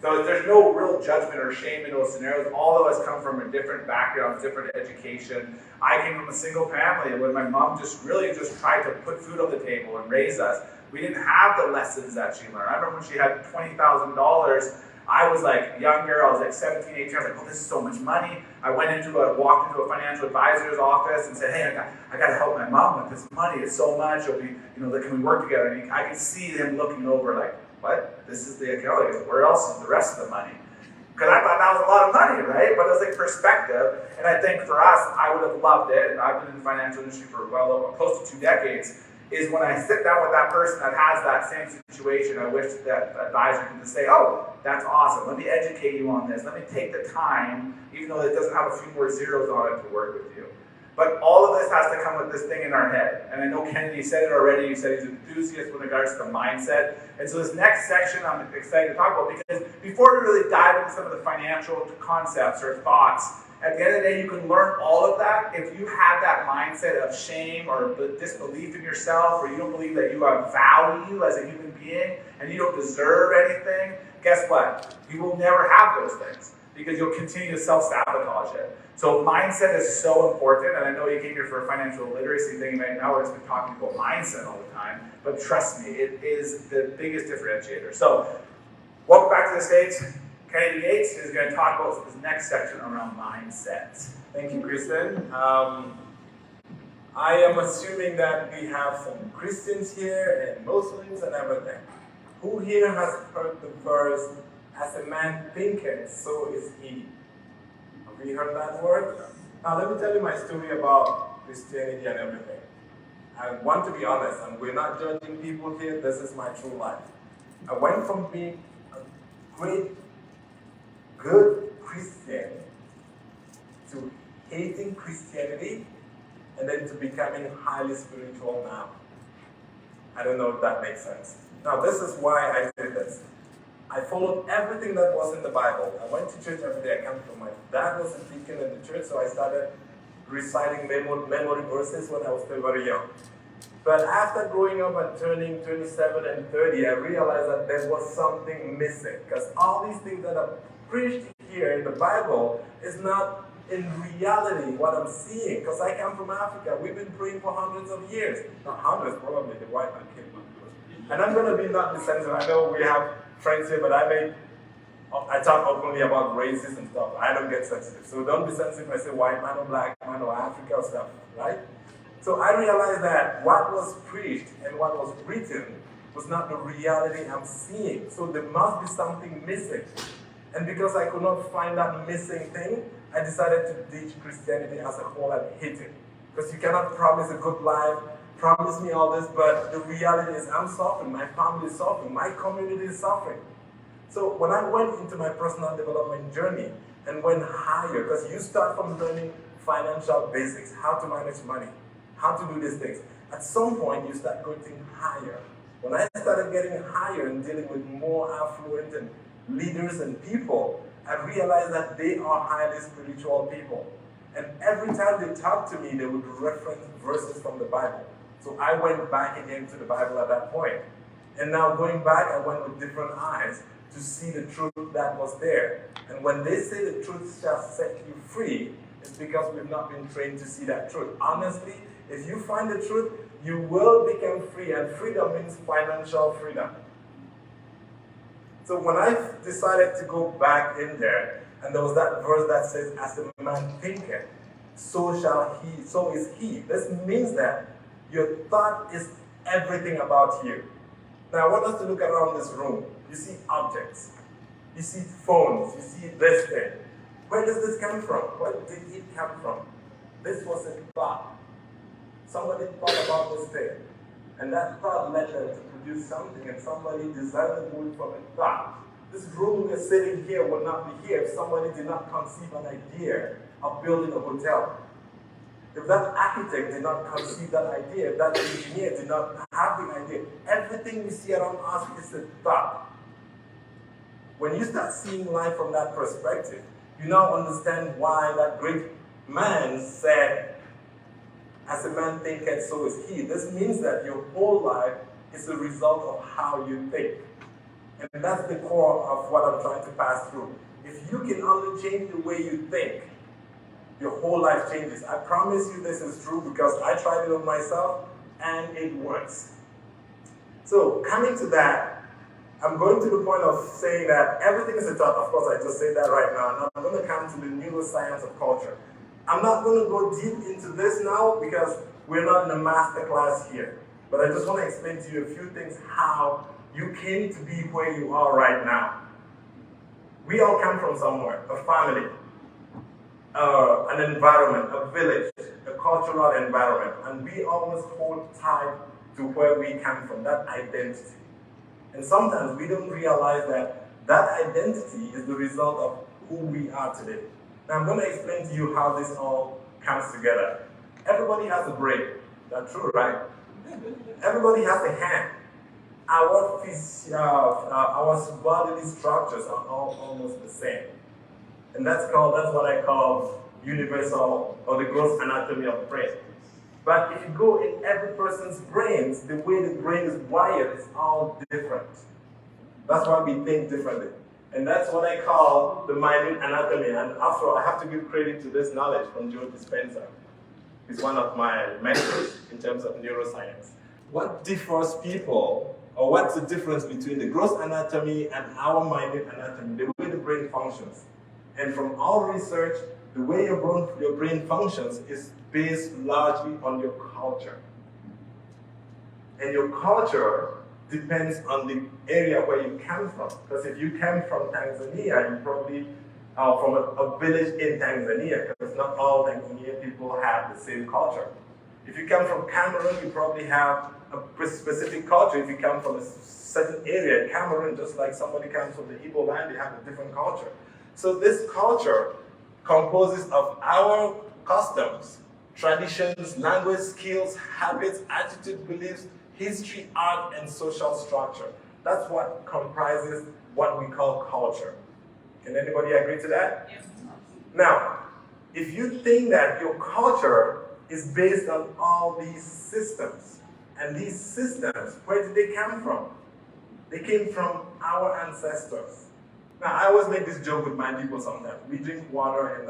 So there's no real judgment or shame in those scenarios. All of us come from a different background, different education. I came from a single family where my mom just tried to put food on the table and raise us. We didn't have the lessons that she learned. I remember when she had $20,000, I was like younger, I was like 17, 18, I was like, oh, this is so much money. I walked into a financial advisor's office and said, hey, I got to help my mom with this money. It's so much. It'll be, can we work together? And I could see him looking over like, what? This is the account. Like, where else is the rest of the money? Because I thought that was a lot of money, right? But it was like perspective. And I think for us, I would have loved it. And I've been in the financial industry for close to 2 decades. Is when I sit down with that person that has that same situation, I wish that advisor can just say, oh, that's awesome. Let me educate you on this. Let me take the time, even though it doesn't have a few more zeros on it, to work with you. But all of this has to come with this thing in our head. And I know Kennedy said it already. He said he's an enthusiast with regards to the mindset. And so this next section I'm excited to talk about, because before we really dive into some of the financial concepts or thoughts, at the end of the day, you can learn all of that if you have that mindset of shame or disbelief in yourself, or you don't believe that you have value as a human being and you don't deserve anything. Guess what? You will never have those things because you'll continue to self-sabotage it. So mindset is so important, and I know you came here for a financial literacy thing right now. We're just been talking about mindset all the time, but trust me, it is the biggest differentiator. So welcome back to the States. Kennedy Gates is going to talk about this next section around mindset. Thank you, Kristen. I am assuming that we have some Christians here and Muslims and everything. Who here has heard the verse, as a man thinketh, so is he? Have you heard that word? Now let me tell you my story about Christianity and everything. I want to be honest, and we're not judging people here. This is my true life. I went from being a great good Christian to hating Christianity and then to becoming highly spiritual now. I don't know if that makes sense. Now this is why I did this. I followed everything that was in the Bible. I went to church every day. I come from my dad was a deacon in the church, so I started reciting memory verses when I was still very young. But after growing up and turning 27 and 30, I realized that there was something missing, because all these things that are preached here in the Bible is not in reality what I'm seeing, because I come from Africa. We've been praying for hundreds of years. Not hundreds, probably the white man came up to us. And I'm going to be not insensitive. I know we have friends here, but I talk openly about races and stuff. I don't get sensitive. So don't be sensitive if I say white man or black man or Africa or stuff, right? So I realized that what was preached and what was written was not the reality I'm seeing. So there must be something missing. And because I could not find that missing thing, I decided to ditch Christianity as a whole and hate it. Because you cannot promise a good life, promise me all this, but the reality is I'm suffering, my family is suffering, my community is suffering. So when I went into my personal development journey and went higher, because you start from learning financial basics, how to manage money, how to do these things. At some point, you start going higher. When I started getting higher and dealing with more affluent and leaders and people, I realized that they are highly spiritual people. And every time they talked to me, they would reference verses from the Bible. So I went back again to the Bible at that point. And now going back, I went with different eyes to see the truth that was there. And when they say the truth shall set you free, it's because we've not been trained to see that truth. Honestly, if you find the truth, you will become free. And freedom means financial freedom. So when I decided to go back in there, and there was that verse that says, as a man thinketh, so is he. This means that your thought is everything about you. Now I want us to look around this room. You see objects. You see phones. You see this thing. Where does this come from? Where did it come from? This was a thought. Somebody thought about this thing. And that thought led them to do something and somebody designed to do it from a thought. This room we're sitting here would not be here if somebody did not conceive an idea of building a hotel. If that architect did not conceive that idea, if that engineer did not have the idea, everything we see around us is a thought. When you start seeing life from that perspective, you now understand why that great man said, as a man thinketh, so is he. This means that your whole life is a result of how you think. And that's the core of what I'm trying to pass through. If you can only change the way you think, your whole life changes. I promise you this is true because I tried it on myself and it works. So coming to that, I'm going to the point of saying that everything is a thought. Of course, I just said that right now. And I'm going to come to the neuroscience of culture. I'm not going to go deep into this now because we're not in a master class here. But I just want to explain to you a few things how you came to be where you are right now. We all come from somewhere, a family, an environment, a village, a cultural environment, and we always hold tight to where we come from, that identity. And sometimes we don't realize that that identity is the result of who we are today. Now I'm going to explain to you how this all comes together. Everybody has a brain. That's true, right? Everybody has a hand. Our bodily structures are all almost the same. And that's what I call universal or the gross anatomy of the brain. But if you go in every person's brains, the way the brain is wired is all different. That's why we think differently. And that's what I call the minute anatomy. And after all, I have to give credit to this knowledge from Joe Dispenza. He's one of my mentors in terms of neuroscience. What differs people, or what's the difference between the gross anatomy and our minute anatomy, the way the brain functions? And from our research, the way your brain functions is based largely on your culture. And your culture depends on the area where you come from. Because if you come from Tanzania, you probably are from a village in Tanzania, because not all Tanzanian people have the same culture. If you come from Cameroon, you probably have a specific culture. If you come from a certain area in Cameroon, just like somebody comes from the Igbo land, they have a different culture. So this culture composes of our customs, traditions, language, skills, habits, attitude, beliefs, history, art, and social structure. That's what comprises what we call culture. Can anybody agree to that? Yes. Now, if you think that your culture is based on all these systems, and these systems, where did they come from? They came from our ancestors. Now, I always make this joke with my people sometimes. We drink water in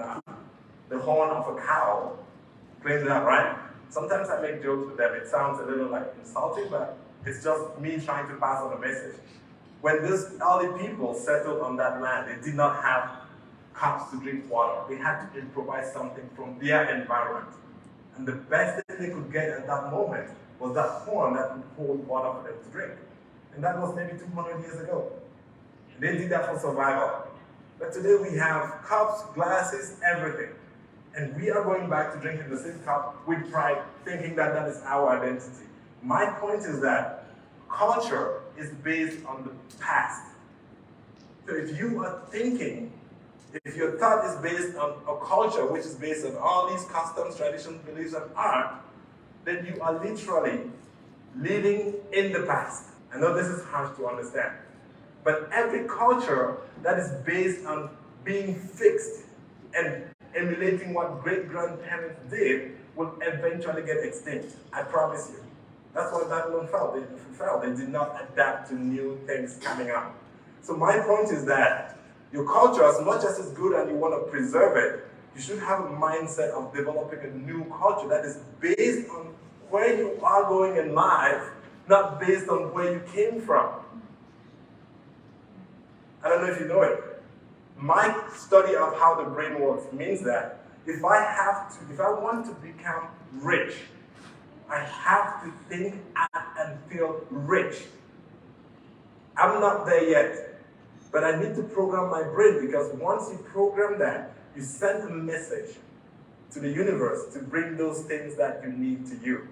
the horn of a cow, cleans it up, right? Sometimes I make jokes with them. It sounds a little like insulting, but it's just me trying to pass on a message. When these early people settled on that land, they did not have cups to drink water. They had to improvise something from their environment. And the best thing they could get at that moment was that horn that would hold water for them to drink. And that was maybe 200 years ago. They did that for survival. But today we have cups, glasses, everything. And we are going back to drinking the same cup with pride, thinking that that is our identity. My point is that culture is based on the past. So if you are thinking, if your thought is based on a culture which is based on all these customs, traditions, beliefs, and art, then you are literally living in the past. I know this is hard to understand. But every culture that is based on being fixed and emulating what great-grandparents did will eventually get extinct. I promise you. That's what Babylon felt. They did not adapt to new things coming up. So my point is that your culture, as much as it's good and you want to preserve it, you should have a mindset of developing a new culture that is based on where you are going in life, not based on where you came from. I don't know if you know it. My study of how the brain works means that if I want to become rich, I have to think, act, and feel rich. I'm not there yet, but I need to program my brain, because once you program that, you send a message to the universe to bring those things that you need to you.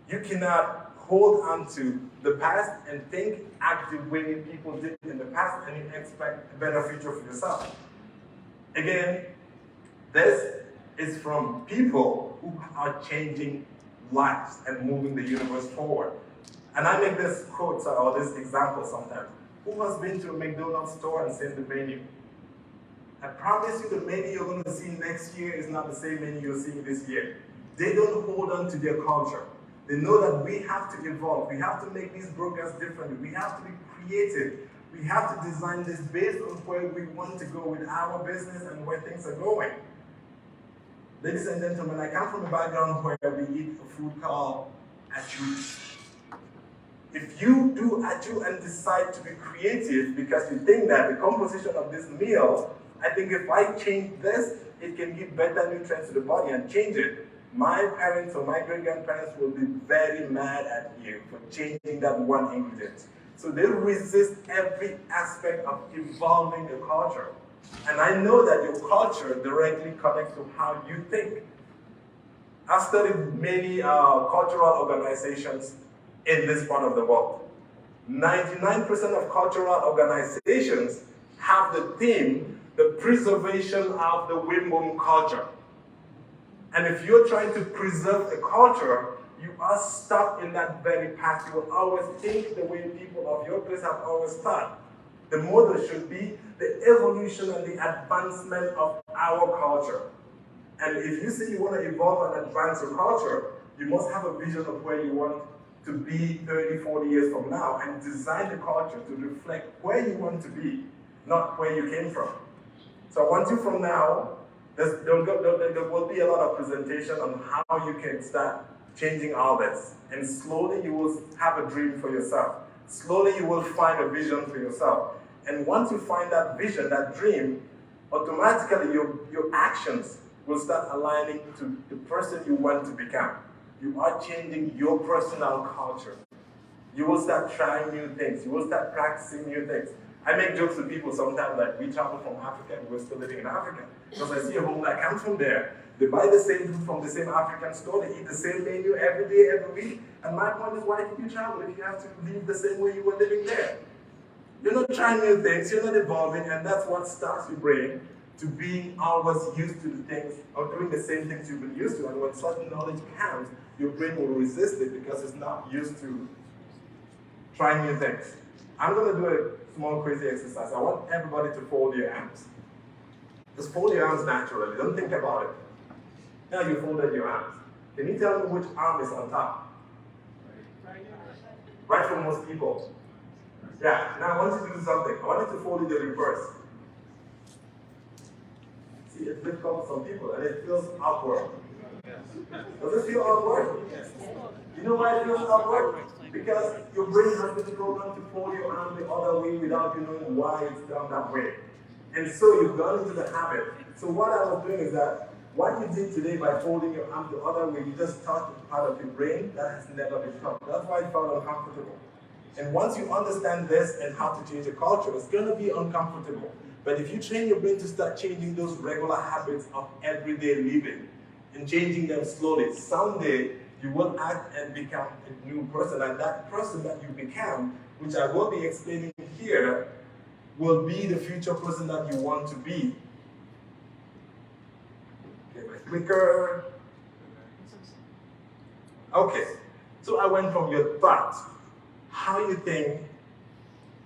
You cannot hold on to the past and think, act the way people did in the past, and you expect a better future for yourself. Again, this is from people who are changing lives and moving the universe forward. And I make this quote or this example sometimes. Who has been to a McDonald's store and seen the menu? I promise you the menu you're going to see next year is not the same menu you're seeing this year. They don't hold on to their culture. They know that we have to evolve. We have to make these burgers differently. We have to be creative. We have to design this based on where we want to go with our business and where things are going. Ladies and gentlemen, I come from a background where we eat a food called aju. If you do aju and decide to be creative because you think that the composition of this meal, I think if I change this, it can give better nutrients to the body and change it. My parents or my great-grandparents will be very mad at you for changing that one ingredient. So they resist every aspect of evolving the culture. And I know that your culture directly connects to how you think. I've studied many cultural organizations in this part of the world. 99% of cultural organizations have the theme, the preservation of the Wimbum culture. And if you're trying to preserve a culture, you are stuck in that very path. You will always think the way people of your place have always thought. The model should be the evolution and the advancement of our culture. And if you say you want to evolve and advance your culture, you must have a vision of where you want to be 30, 40 years from now and design the culture to reflect where you want to be, not where you came from. So I want you from now, there will be a lot of presentation on how you can start changing all this. And slowly you will have a dream for yourself. Slowly you will find a vision for yourself. And once you find that vision, that dream, automatically your actions will start aligning to the person you want to become. You are changing your personal culture. You will start trying new things. You will start practicing new things. I make jokes with people sometimes that we travel from Africa and we're still living in Africa. Because I see a home that comes from there. They buy the same food from the same African store. They eat the same menu every day, every week. And my point is, why did you travel if you have to live the same way you were living there? You're not trying new things. You're not evolving. And that's what starts your brain to being always used to the things or doing the same things you've been used to. And when certain knowledge comes, your brain will resist it because it's not used to trying new things. I'm going to do a small crazy exercise. I want everybody to fold your arms. Just fold your arms naturally. Don't think about it. Now you folded your arms. Can you tell me which arm is on top? Right for most people. Yeah, now I want you to do something. I want you to fold it in reverse. See, it's difficult for some people and it feels awkward. Does it feel awkward? You know why it feels awkward? Because your brain has been programmed to fold your arm the other way without you knowing why it's done that way. And so you've gone into the habit. So what I was doing is that what you did today by folding your arm the other way, you just touched a part of your brain that has never been touched. That's why it felt uncomfortable. And once you understand this and how to change a culture, it's going to be uncomfortable. But if you train your brain to start changing those regular habits of everyday living and changing them slowly, someday you will act and become a new person. And that person that you become, which I will be explaining here, will be the future person that you want to be. Okay, my clicker. Okay, so I went from your thoughts. How you think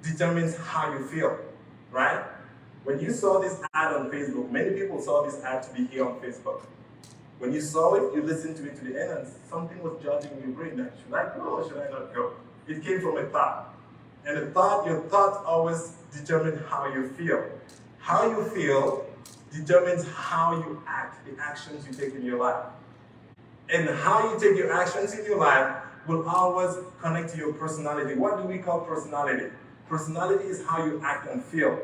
determines how you feel, right? When you saw this ad on Facebook, many people saw this ad to be here on Facebook. When you saw it, you listened to it to the end, and something was judging in your brain that should I go or should I not go? It came from a thought. And your thoughts always determine how you feel. How you feel determines how you act, the actions you take in your life. And how you take your actions in your life will always connect to your personality. What do we call personality? Personality is how you act and feel.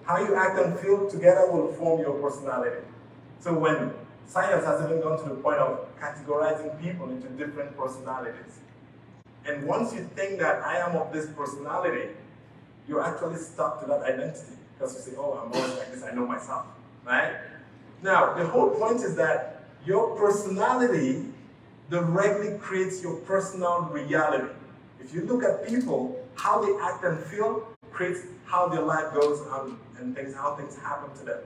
How you act and feel together will form your personality. So when science has even gone to the point of categorizing people into different personalities. And once you think that I am of this personality, you're actually stuck to that identity. Because you say, oh, I'm always like this, I know myself. Right? Now, the whole point is that your personality directly creates your personal reality. If you look at people, how they act and feel creates how their life goes and how things happen to them.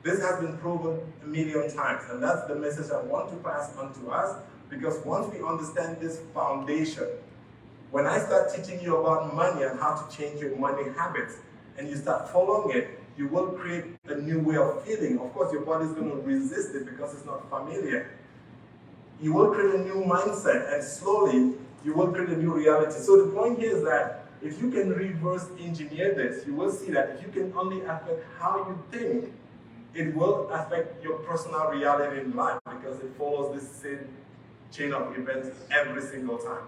This has been proven a million times, and that's the message I want to pass on to us, because once we understand this foundation, when I start teaching you about money and how to change your money habits, and you start following it, you will create a new way of feeling. Of course, your body's going to resist it because it's not familiar. You will create a new mindset, and slowly, you will create a new reality. So the point here is that if you can reverse engineer this, you will see that if you can only affect how you think, it will affect your personal reality in life, because it follows this same chain of events every single time.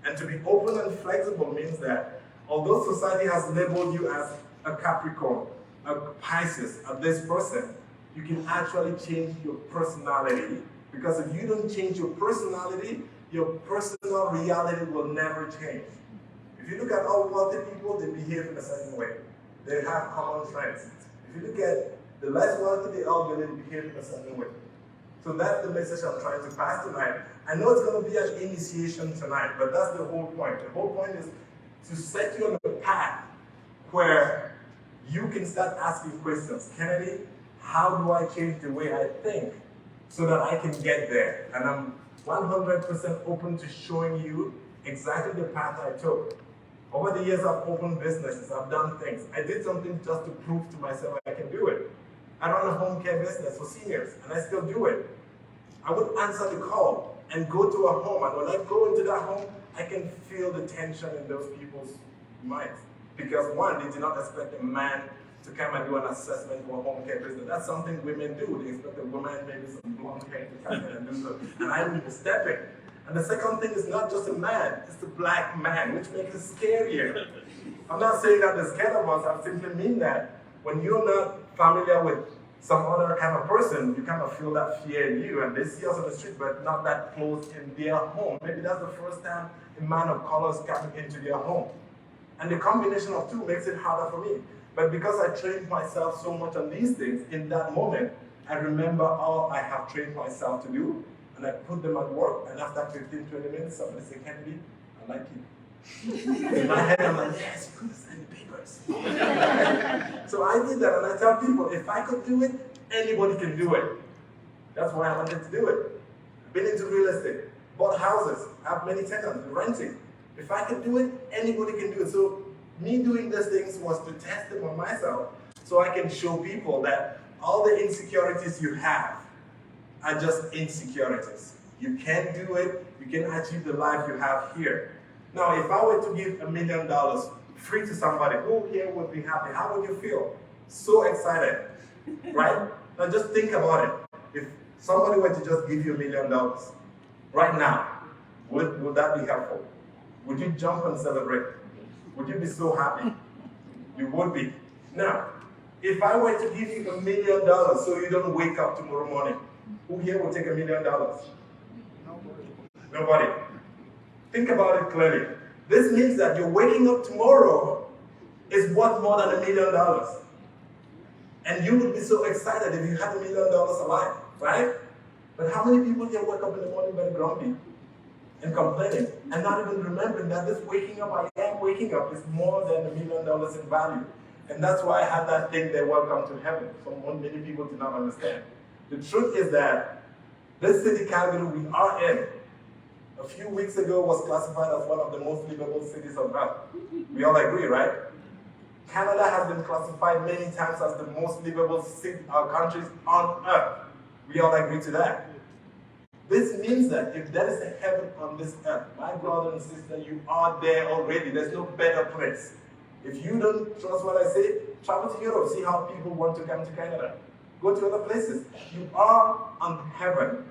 And to be open and flexible means that although society has labeled you as a Capricorn, a Pisces, a this person, you can actually change your personality. Because if you don't change your personality, your personal reality will never change. If you look at all wealthy people, they behave in a certain way. They have common traits. If you look at the less wealthy they are, they behave in a certain way. So that's the message I'm trying to pass tonight. I know it's going to be an initiation tonight, but that's the whole point. The whole point is to set you on a path where you can start asking questions. Kennedy, how do I change the way I think so that I can get there? And I'm 100% open to showing you exactly the path I took. Over the years, I've opened businesses, I've done things. I did something just to prove to myself I can do it. I run a home care business for seniors, and I still do it. I would answer the call and go to a home, and when I go into that home, I can feel the tension in those people's minds. Because one, they did not expect a man to come and do an assessment for a home care business. That's something women do. They expect a woman, maybe some blonde hair, to come in and do so. And I need to step in. And the second thing is not just a man, it's the black man, which makes it scarier. I'm not saying that they're scared of us, I simply mean that when you're not familiar with some other kind of person, you kind of feel that fear in you, and they see us on the street, but not that close in their home. Maybe that's the first time a man of color is coming into their home. And the combination of two makes it harder for me. But because I trained myself so much on these things, in that moment, I remember all I have trained myself to do, and I put them at work, and after 15, 20 minutes, somebody said, Kennedy, I like you. In my head, I'm like, yes, you're going to sign the papers. So I did that, and I tell people, if I could do it, anybody can do it. That's why I wanted to do it. Been into real estate, bought houses, have many tenants, renting. If I could do it, anybody can do it. So me doing these things was to test them on myself, so I can show people that all the insecurities you have are just insecurities. You can do it, you can achieve the life you have here. Now, if I were to give $1 million free to somebody, who here would be happy? How would you feel? So excited, right? Now just think about it. If somebody were to just give you $1 million right now, would that be helpful? Would you jump and celebrate? Would you be so happy? You would be. Now, if I were to give you $1 million so you don't wake up tomorrow morning, who here will take $1 million? Nobody. Think about it clearly. This means that you're waking up tomorrow is worth more than $1 million. And you would be so excited if you had $1 million alive, right? But how many people here wake up in the morning very grumpy and complaining and not even remembering that this waking up, I am waking up, is more than $1 million in value. And that's why I had that thing there, welcome to heaven. Many people do not understand. The truth is that this city, Calgary, we are in, a few weeks ago was classified as one of the most livable cities on earth. We all agree, right? Canada has been classified many times as the most livable countries on earth. We all agree to that. This means that if there is a heaven on this earth, my brother and sister, you are there already. There's no better place. If you don't trust what I say, travel to Europe, see how people want to come to Canada. Go to other places. You are on heaven.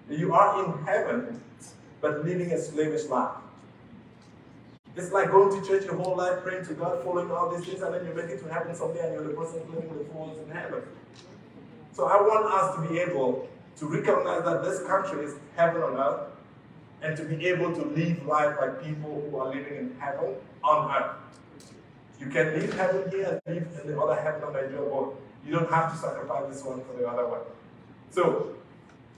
You are in heaven, but living a slavish life. It's like going to church your whole life, praying to God, following all these things, and then you make it to heaven someday and you're the person living the fools in heaven. So I want us to be able to recognize that this country is heaven on earth, and to be able to live life like people who are living in heaven on earth. You can live heaven here and live in the other heaven on Nigeria both. You don't have to sacrifice this one for the other one. So,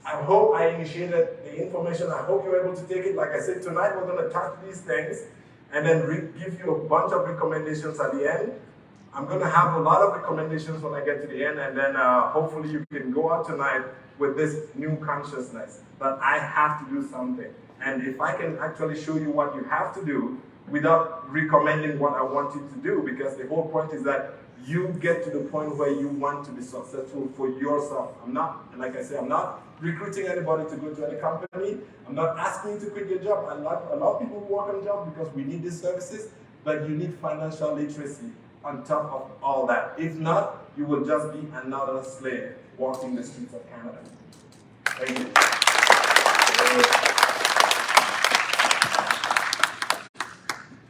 I hope I initiated the information. I hope you're able to take it. Like I said, tonight we're going to touch these things and then give you a bunch of recommendations at the end. I'm going to have a lot of recommendations when I get to the end, and then hopefully you can go out tonight with this new consciousness that I have to do something. And if I can actually show you what you have to do without recommending what I want you to do, because the whole point is that you get to the point where you want to be successful for yourself. I'm not recruiting anybody to go to any company. I'm not asking you to quit your job. A lot of people work on jobs because we need these services, but you need financial literacy on top of all that. If not, you will just be another slave walking the streets of Canada. Thank you.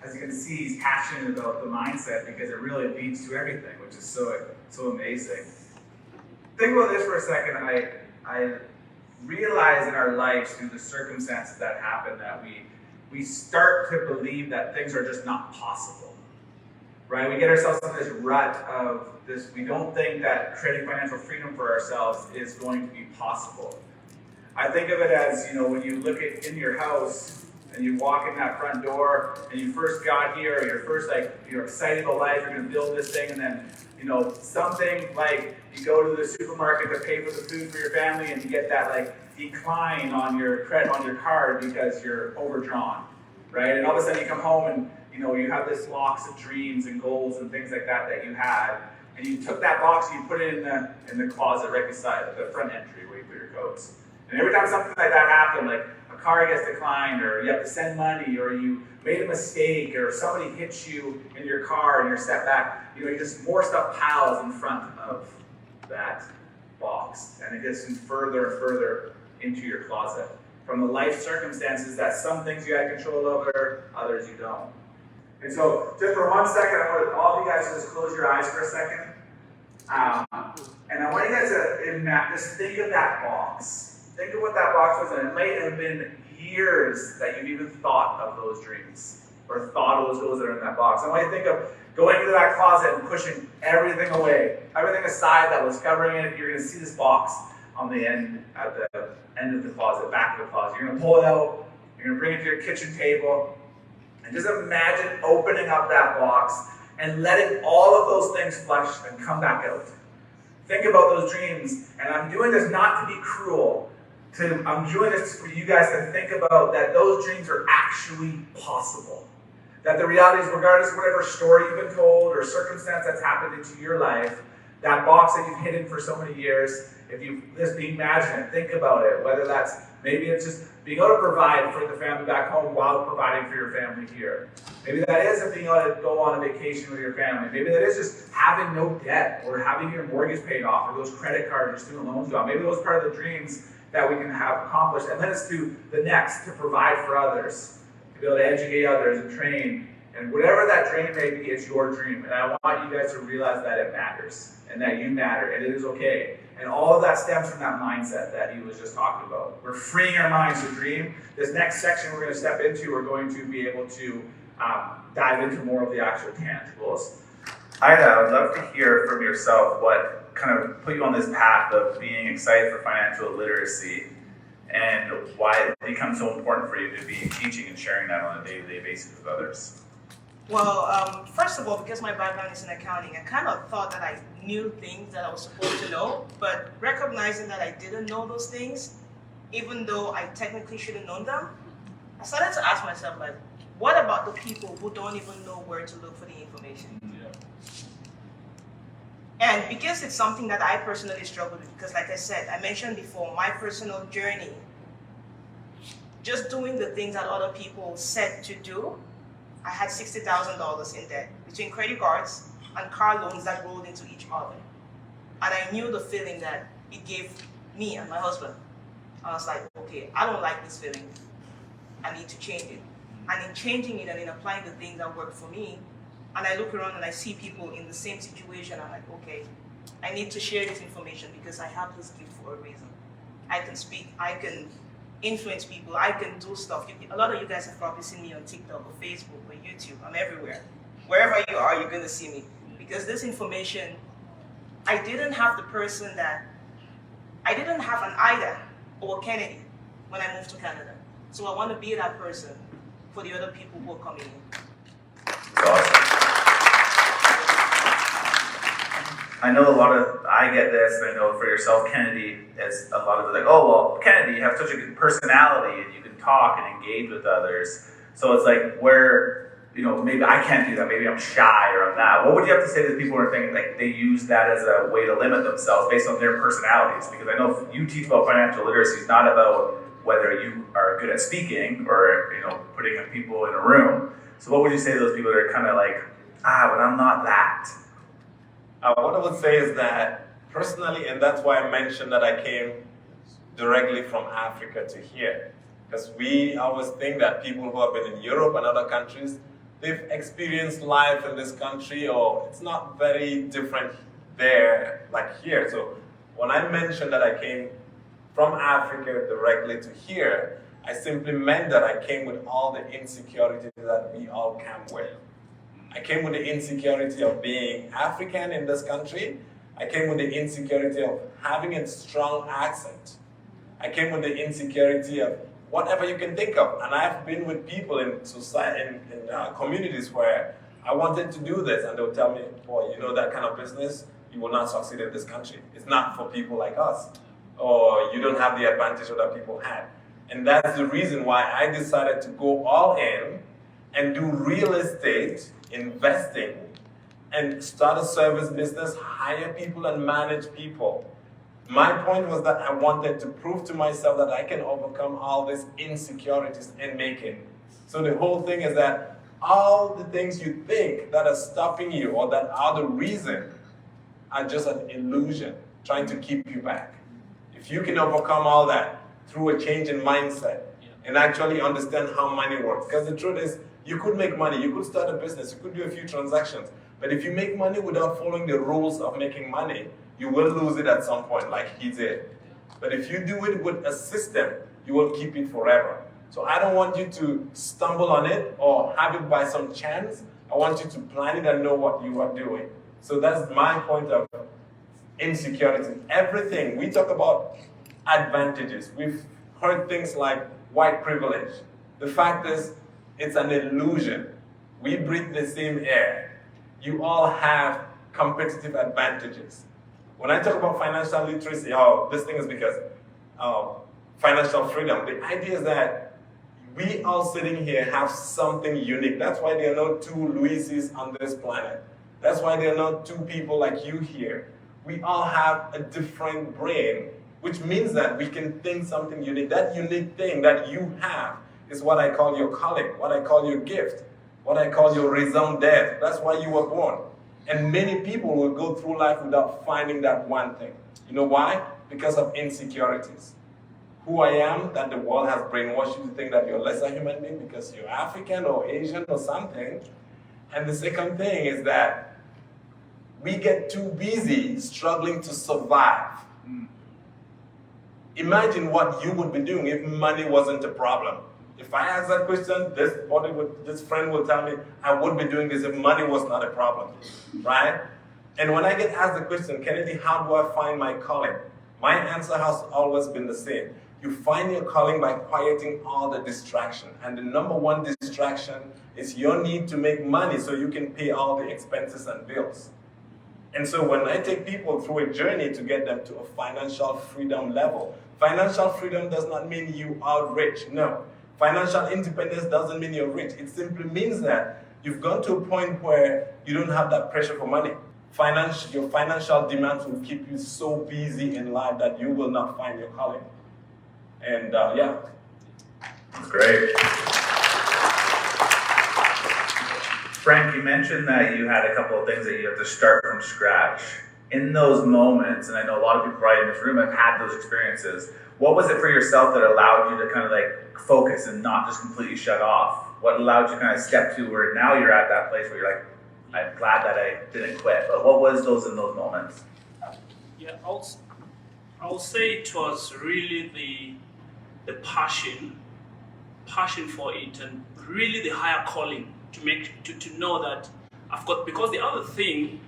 As you can see, he's passionate about the mindset because it really leads to everything, which is so amazing. Think about this for a second. I realize in our lives through the circumstances that happen that we start to believe that things are just not possible. Right? We get ourselves in this rut of this. We don't think that creating financial freedom for ourselves is going to be possible. I think of it as, when you look in your house and you walk in that front door and you first got here, you're excited about life, you're going to build this thing, and then, something like you go to the supermarket to pay for the food for your family and you get that decline on your credit on your card because you're overdrawn, right? And all of a sudden you come home and you have this box of dreams and goals and things like that you had, and you took that box and you put it in the closet right beside the front entry where you put your coats. And every time something like that happened, like a car gets declined, or you have to send money, or you made a mistake, or somebody hits you in your car and you're set back, just more stuff piles in front of that box, and it gets further and further into your closet. From the life circumstances that some things you had control over, others you don't. And so, just for 1 second, I want all of you guys to just close your eyes for a second. And I want you guys to just think of that box. Think of what that box was, and it might have been years that you've even thought of those dreams, or thought of those goals that are in that box. I want you to think of going into that closet and pushing everything away, everything aside that was covering it. You're going to see this box on the end, at the end of the closet, back of the closet. You're going to pull it out, you're going to bring it to your kitchen table, and just imagine opening up that box and letting all of those things flush and come back out. Think about those dreams, and I'm doing this not to be cruel. I'm doing this for you guys to think about that those dreams are actually possible. That the reality is, regardless of whatever story you've been told or circumstance that's happened into your life, that box that you've hidden for so many years, if you just imagine it, think about it, whether that's, maybe it's just being able to provide for the family back home while providing for your family here. Maybe that isn't being able to go on a vacation with your family. Maybe that is just having no debt, or having your mortgage paid off, or those credit cards or student loans gone. Maybe those are part of the dreams that we can have accomplished. And then it's to the next, to provide for others, to be able to educate others and train. And whatever that dream may be, it's your dream. And I want you guys to realize that it matters, and that you matter, and it is okay. And all of that stems from that mindset that he was just talking about. We're freeing our minds to dream. This next section we're going to step into, we're going to be able to dive into more of the actual tangibles. I'd love to hear from yourself what kind of put you on this path of being excited for financial literacy, and why it becomes so important for you to be teaching and sharing that on a day-to-day basis with others. Well, first of all, because my background is in accounting, I kind of thought that I knew things that I was supposed to know, but recognizing that I didn't know those things, even though I technically should have known them, I started to ask myself, what about the people who don't even know where to look for the information? And because it's something that I personally struggle with, because like I said, I mentioned before, my personal journey, just doing the things that other people said to do, I had $60,000 in debt between credit cards and car loans that rolled into each other. And I knew the feeling that it gave me and my husband. I was like, okay, I don't like this feeling. I need to change it. And in changing it and in applying the things that work for me, and I look around and I see people in the same situation, I'm like, okay, I need to share this information because I have this gift for a reason. I can speak, I can influence people, I can do stuff. A lot of you guys have probably seen me on TikTok or Facebook or YouTube. I'm everywhere. Wherever you are, you're going to see me. Because this information, I didn't have the person that, I didn't have an Ida or Kennedy when I move to Canada. So I want to be that person for the other people who are coming in. Awesome. I know I get this, and I know for yourself, Kennedy, is a lot of it like, oh, well, Kennedy, you have such a good personality, and you can talk and engage with others. So it's like, maybe I can't do that, maybe I'm shy or I'm that. What would you have to say to the people who are thinking like they use that as a way to limit themselves based on their personalities? Because I know you teach about financial literacy is not about whether you are good at speaking or putting people in a room. So what would you say to those people that are kind of like, but I'm not that? What I would say is that personally, and that's why I mentioned that I came directly from Africa to here, because we always think that people who have been in Europe and other countries, they've experienced life in this country, or it's not very different there like here. So when I mentioned that I came from Africa directly to here, I simply meant that I came with all the insecurity that we all come with. I came with the insecurity of being African in this country. I came with the insecurity of having a strong accent. I came with the insecurity of whatever you can think of. And I've been with people in society, in communities where I wanted to do this, and they'll tell me, boy, that kind of business, you will not succeed in this country. It's not for people like us. Or you don't have the advantage that people had. And that's the reason why I decided to go all in and do real estate investing and start a service business, hire people and manage people. My point was that I wanted to prove to myself that I can overcome all these insecurities and make it. So the whole thing is that all the things you think that are stopping you or that are the reason are just an illusion trying to keep you back. If you can overcome all that through a change in mindset and actually understand how money works, because the truth is, you could make money, you could start a business, you could do a few transactions, but if you make money without following the rules of making money, you will lose it at some point, like he did. But if you do it with a system, you will keep it forever. So I don't want you to stumble on it or have it by some chance. I want you to plan it and know what you are doing. So that's my point of insecurity. Everything, we talk about advantages. We've heard things like white privilege. The fact is, it's an illusion. We breathe the same air. You all have competitive advantages. When I talk about financial literacy, this thing is because financial freedom. The idea is that we all sitting here have something unique. That's why there are not two Luises on this planet. That's why there are not two people like you here. We all have a different brain, which means that we can think something unique. That unique thing that you have is what I call your calling, what I call your gift, what I call your raison d'etre. That's why you were born. And many people will go through life without finding that one thing. You know why? Because of insecurities. Who I am, that the world has brainwashed you to think that you're a lesser human being because you're African or Asian or something. And the second thing is that we get too busy struggling to survive. Imagine what you would be doing if money wasn't a problem. If I ask that question, this friend will tell me, I would be doing this if money was not a problem, right? And when I get asked the question, Kennedy, how do I find my calling? My answer has always been the same. You find your calling by quieting all the distraction. And the number one distraction is your need to make money so you can pay all the expenses and bills. And so when I take people through a journey to get them to a financial freedom level, financial freedom does not mean you are rich, no. Financial independence doesn't mean you're rich. It simply means that you've gone to a point where you don't have that pressure for money. Your financial demands will keep you so busy in life that you will not find your calling. And That's great. Frank, you mentioned that you had a couple of things that you have to start from scratch. In those moments, and I know a lot of people right in this room have had those experiences, what was it for yourself that allowed you to kind of like focus and not just completely shut off? What allowed you to kind of step to where now you're at that place where you're like, I'm glad that I didn't quit. But what was those in those moments? Yeah, I'll say it was really the passion for it, and really the higher calling to know that I've got, because the other thing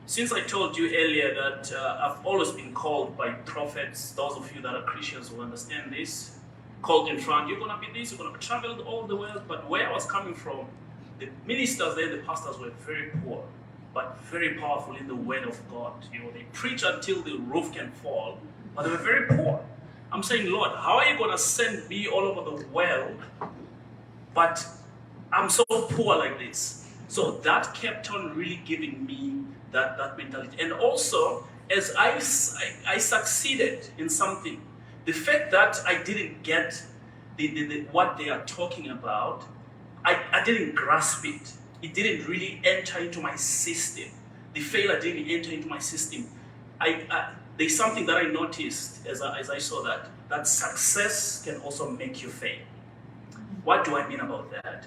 since I told you earlier that I've always been called by prophets, those of you that are Christians will understand this, called in front, you're going to be this, you're going to travel all the world. But where I was coming from, the ministers there, the pastors were very poor, but very powerful in the word of God. You know, they preach until the roof can fall, but they were very poor. I'm saying, Lord, how are you going to send me all over the world, but I'm so poor like this? So that kept on really giving me that mentality. And also, as I succeeded in something, the fact that I didn't get the what they are talking about, I didn't grasp it. It didn't really enter into my system. The failure didn't enter into my system. There's something that I noticed as I saw that success can also make you fail. What do I mean about that?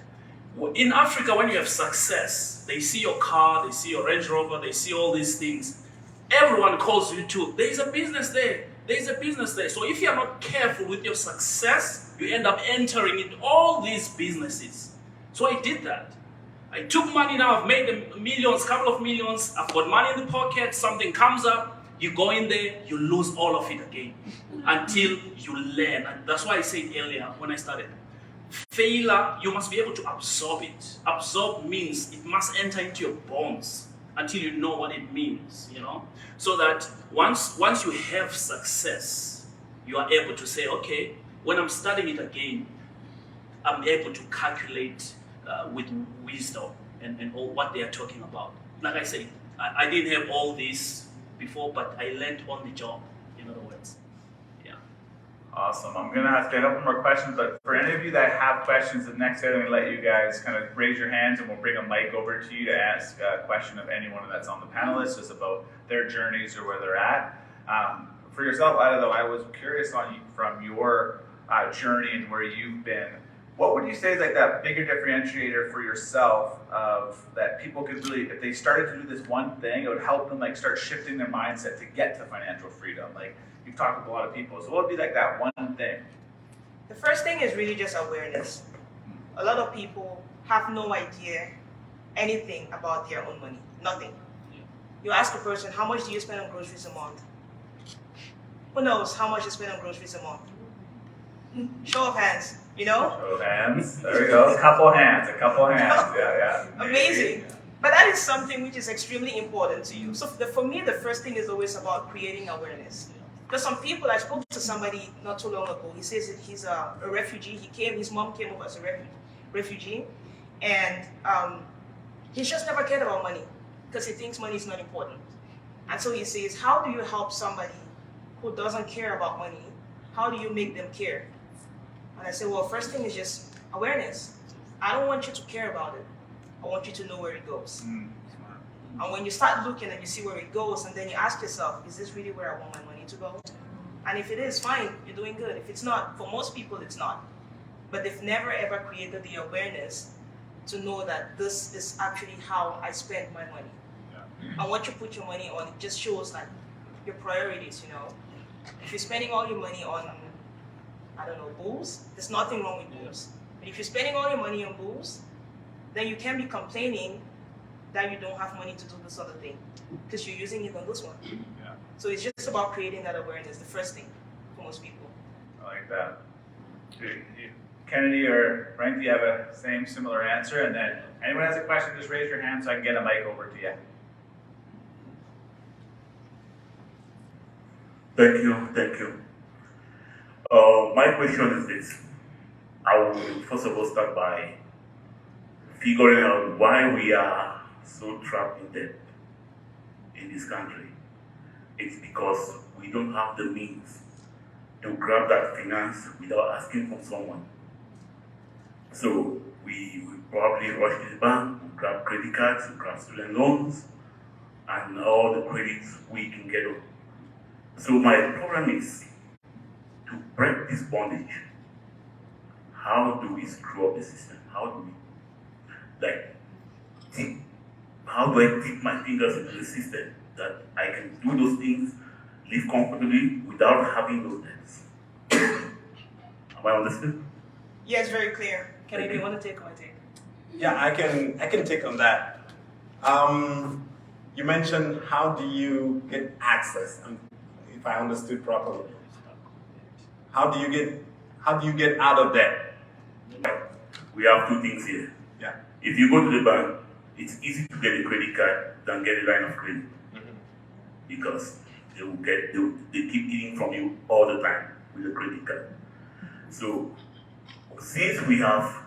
In Africa, when you have success, they see your car, they see your Range Rover, they see all these things. Everyone calls you too. There is a business there. There is a business there. So if you are not careful with your success, you end up entering in all these businesses. So I did that. I took money now, I've made the millions, couple of millions, I've got money in the pocket, something comes up, you go in there, you lose all of it again until you learn. And that's why I said earlier when I started, failure, you must be able to absorb it. Absorb means it must enter into your bones until you know what it means, you know? So that once you have success, you are able to say, okay, when I'm studying it again, I'm able to calculate with wisdom and all what they are talking about. Like I said, I didn't have all this before, but I learned on the job, in other words. Yeah. Awesome. I'm going to ask a couple more questions, but for any of you that have questions, the next thing I'm going to let you guys kind of raise your hands and we'll bring a mic over to you to ask a question of anyone that's on the panelists just about their journeys or where they're at. For yourself, Ida, though, I was curious on you from your journey and where you've been. What would you say is like that bigger differentiator for yourself of that people could really, if they started to do this one thing, it would help them like start shifting their mindset to get to financial freedom? Like you've talked with a lot of people. So what would be like that one thing? The first thing is really just awareness. A lot of people have no idea anything about their own money. Nothing. You ask a person, how much do you spend on groceries a month? Who knows how much you spend on groceries a month? Show of hands, you know? Show of hands. There we go. A couple hands. Yeah. Amazing. But that is something which is extremely important to you. So for me, the first thing is always about creating awareness. Because some people, I spoke to somebody not too long ago, he says that he's a refugee. His mom came over as a refugee. And he's just never cared about money because he thinks money is not important. And so he says, how do you help somebody who doesn't care about money? How do you make them care? And I said, well, first thing is just awareness. I don't want you to care about it. I want you to know where it goes. And when you start looking and you see where it goes, and then you ask yourself, is this really where I want my money to go? And if it is, fine, you're doing good. If it's not, for most people, it's not. But they've never ever created the awareness to know that this is actually how I spend my money. And what you put your money on, it just shows like your priorities, you know. If you're spending all your money on, I don't know, booze, there's nothing wrong with booze. But if you're spending all your money on booze, then you can be complaining that you don't have money to do this other thing because you're using it on this one. Yeah. So it's just about creating that awareness, the first thing for most people. I like that. Kennedy or Frank, do you have a similar answer? And then anyone has a question, just raise your hand so I can get a mic over to you. Thank you. My question is this. I will first of all start by figuring out why we are so trapped in debt in this country. It's because we don't have the means to grab that finance without asking from someone. So we probably rush to the bank, we grab credit cards, we grab student loans, and all the credits we can get on. So my problem is to break this bondage. How do we screw up the system? How do I dip my fingers into the system that I can do those things, live comfortably without having those debts? Am I understood? Yeah, it's very clear. Kennedy, do you want to take my take? Yeah, I can take on that. You mentioned how do you get access, if I understood properly. How do you get out of debt? We have two things here. Yeah. If you go to the bank, it's easy to get a credit card than get a line of credit. Because they keep eating from you all the time with a credit card. So since we have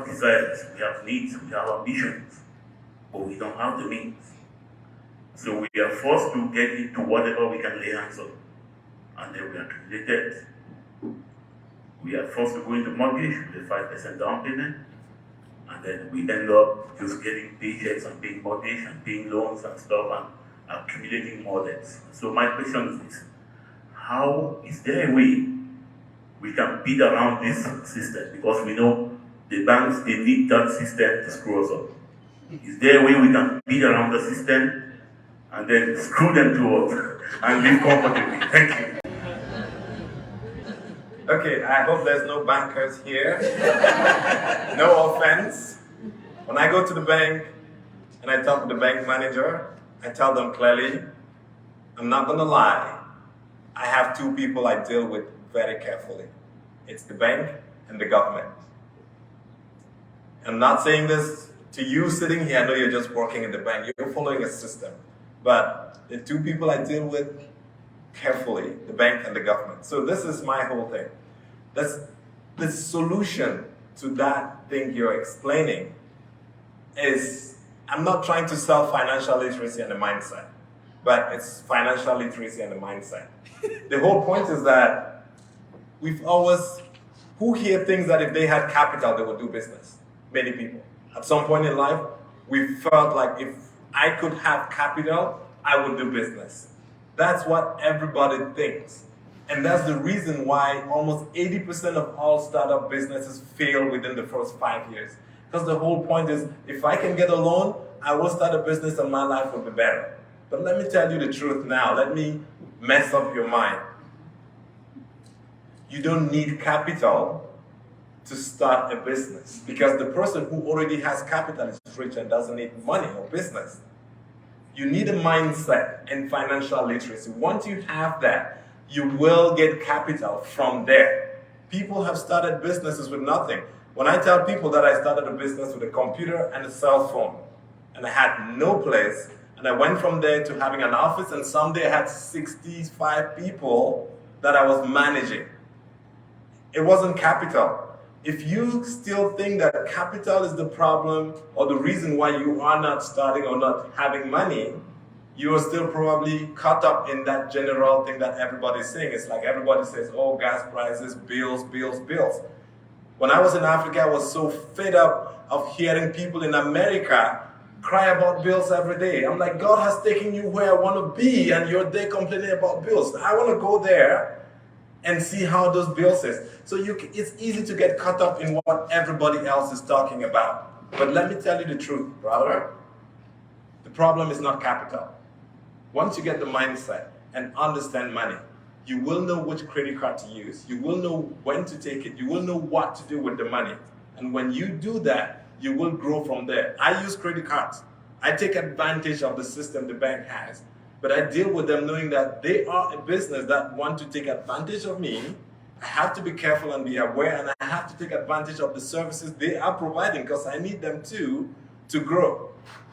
desires, we have needs, we have ambitions, but we don't have the means. So we are forced to get into whatever we can lay hands on, and then we are created. We are forced to go into mortgage with a 5% down payment, and then we end up just getting paychecks and paying mortgage and paying loans and stuff and accumulating more debts. So my question is this: how is there a way we can beat around this system? Because we know the banks, they need that system to screw us up. Is there a way we can beat around the system and then screw them to us and live comfortably? Thank you. Okay, I hope there's no bankers here. No offense. When I go to the bank and I talk to the bank manager, I tell them clearly, I'm not gonna lie, I have two people I deal with very carefully. It's the bank and the government. I'm not saying this to you sitting here, I know you're just working in the bank, you're following a system. But the two people I deal with carefully, the bank and the government. So this is my whole thing. The solution to that thing you're explaining is, I'm not trying to sell financial literacy and a mindset, but it's financial literacy and a mindset. The whole point is that who here thinks that if they had capital, they would do business? Many people. At some point in life, we felt like if I could have capital, I would do business. That's what everybody thinks. And that's the reason why almost 80% of all startup businesses fail within the first 5 years. Because the whole point is, if I can get a loan, I will start a business and my life will be better. But let me tell you the truth now. Let me mess up your mind. You don't need capital to start a business, because the person who already has capital is rich and doesn't need money or business. You need a mindset and financial literacy. Once you have that, you will get capital from there. People have started businesses with nothing. When I tell people that I started a business with a computer and a cell phone, and I had no place, and I went from there to having an office, and someday I had 65 people that I was managing. It wasn't capital. If you still think that capital is the problem or the reason why you are not starting or not having money, you are still probably caught up in that general thing that everybody's saying. It's like everybody says, oh, gas prices, bills, bills, bills. When I was in Africa, I was so fed up of hearing people in America cry about bills every day. I'm like, God has taken you where I want to be, and you're there complaining about bills. I want to go there and see how those bills is. So it's easy to get caught up in what everybody else is talking about. But let me tell you the truth, brother. The problem is not capital. Once you get the mindset and understand money, you will know which credit card to use. You will know when to take it. You will know what to do with the money. And when you do that, you will grow from there. I use credit cards. I take advantage of the system the bank has. But I deal with them knowing that they are a business that want to take advantage of me. I have to be careful and be aware, and I have to take advantage of the services they are providing, because I need them too to grow.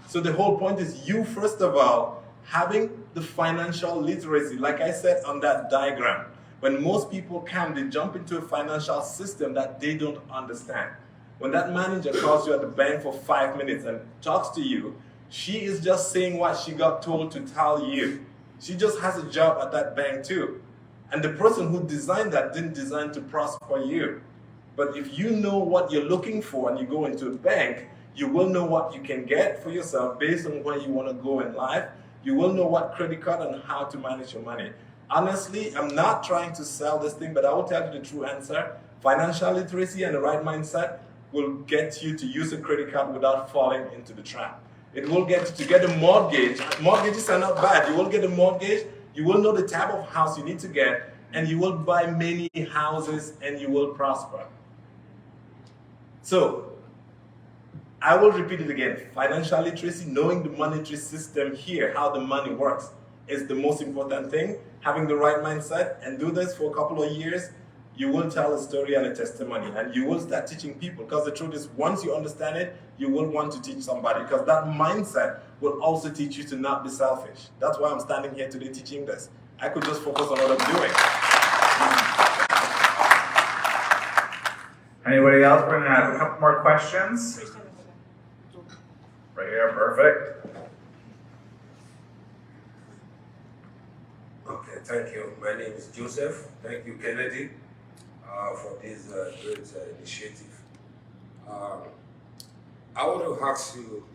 So the whole point is you, first of all, having the financial literacy. Like I said on that diagram, when most people come, they jump into a financial system that they don't understand. When that manager calls you at the bank for 5 minutes and talks to you, she is just saying what she got told to tell you. She just has a job at that bank too. And the person who designed that didn't design to prosper you. But if you know what you're looking for and you go into a bank, you will know what you can get for yourself based on where you want to go in life. You will know what credit card and how to manage your money. Honestly, I'm not trying to sell this thing, but I will tell you the true answer. Financial literacy and the right mindset will get you to use a credit card without falling into the trap. It will get you to get a mortgage. Mortgages are not bad. You will get a mortgage. You will know the type of house you need to get, and you will buy many houses, and you will prosper. So, I will repeat it again. Financial literacy, knowing the monetary system here, how the money works, is the most important thing. Having the right mindset and do this for a couple of years, you will tell a story and a testimony, and you will start teaching people. Because the truth is, once you understand it, you will want to teach somebody. Because that mindset will also teach you to not be selfish. That's why I'm standing here today teaching this. I could just focus on what I'm doing. Anybody else? We're gonna have a couple more questions. Right here, perfect. Okay, thank you. My name is Joseph. Thank you, Kennedy, for this great initiative. I want to ask you,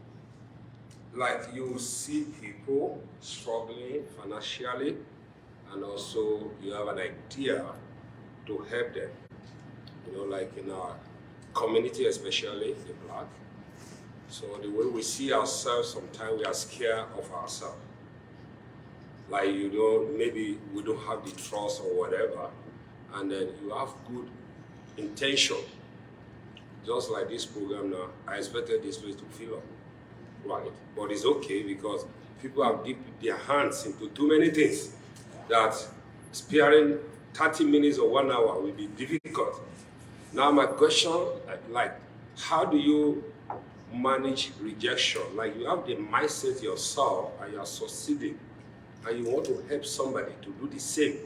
like you see people struggling financially, and also you have an idea to help them. You know, like in our community, especially the Black. So the way we see ourselves, sometimes we are scared of ourselves. Like maybe we don't have the trust or whatever, and then you have good intention. Just like this program now, I expected this place to fill up, right? But it's okay because people have dipped their hands into too many things that sparing 30 minutes or 1 hour will be difficult. Now my question, like, how do you manage rejection? Like you have the mindset yourself and you are succeeding and you want to help somebody to do the same,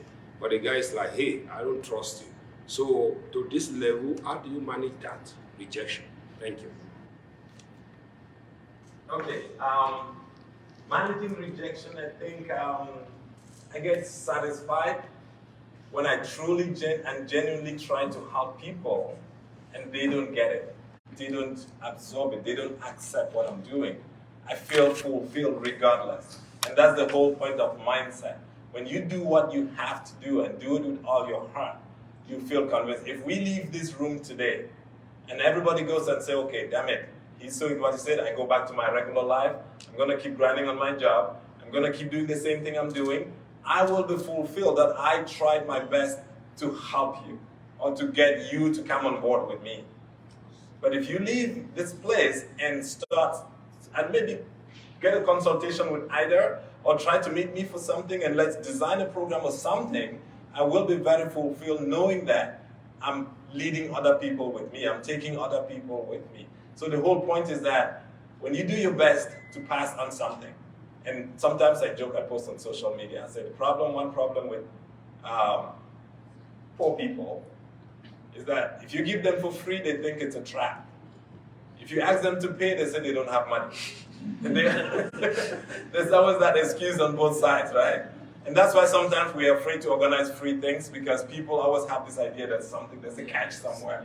but the guy is like, hey, I don't trust you. So to this level, how do you manage that rejection? Thank you. Okay, managing rejection, I think I get satisfied when I truly and genuinely try to help people and they don't get it. They don't absorb it. They don't accept what I'm doing. I feel fulfilled regardless. And that's the whole point of mindset. When you do what you have to do and do it with all your heart, you feel convinced. If we leave this room today and everybody goes and say, okay, damn it, he's doing what he said, I go back to my regular life, I'm going to keep grinding on my job, I'm going to keep doing the same thing I'm doing, I will be fulfilled that I tried my best to help you or to get you to come on board with me. But if you leave this place and start, and maybe get a consultation with either, or try to meet me for something and let's design a program or something, I will be very fulfilled knowing that I'm leading other people with me, I'm taking other people with me. So the whole point is that when you do your best to pass on something, and sometimes I joke, I post on social media, I say one problem with poor people is that if you give them for free, they think it's a trap. If you ask them to pay, they say they don't have money. And there's always that excuse on both sides, right? And that's why sometimes we're afraid to organize free things because people always have this idea that there's a catch somewhere.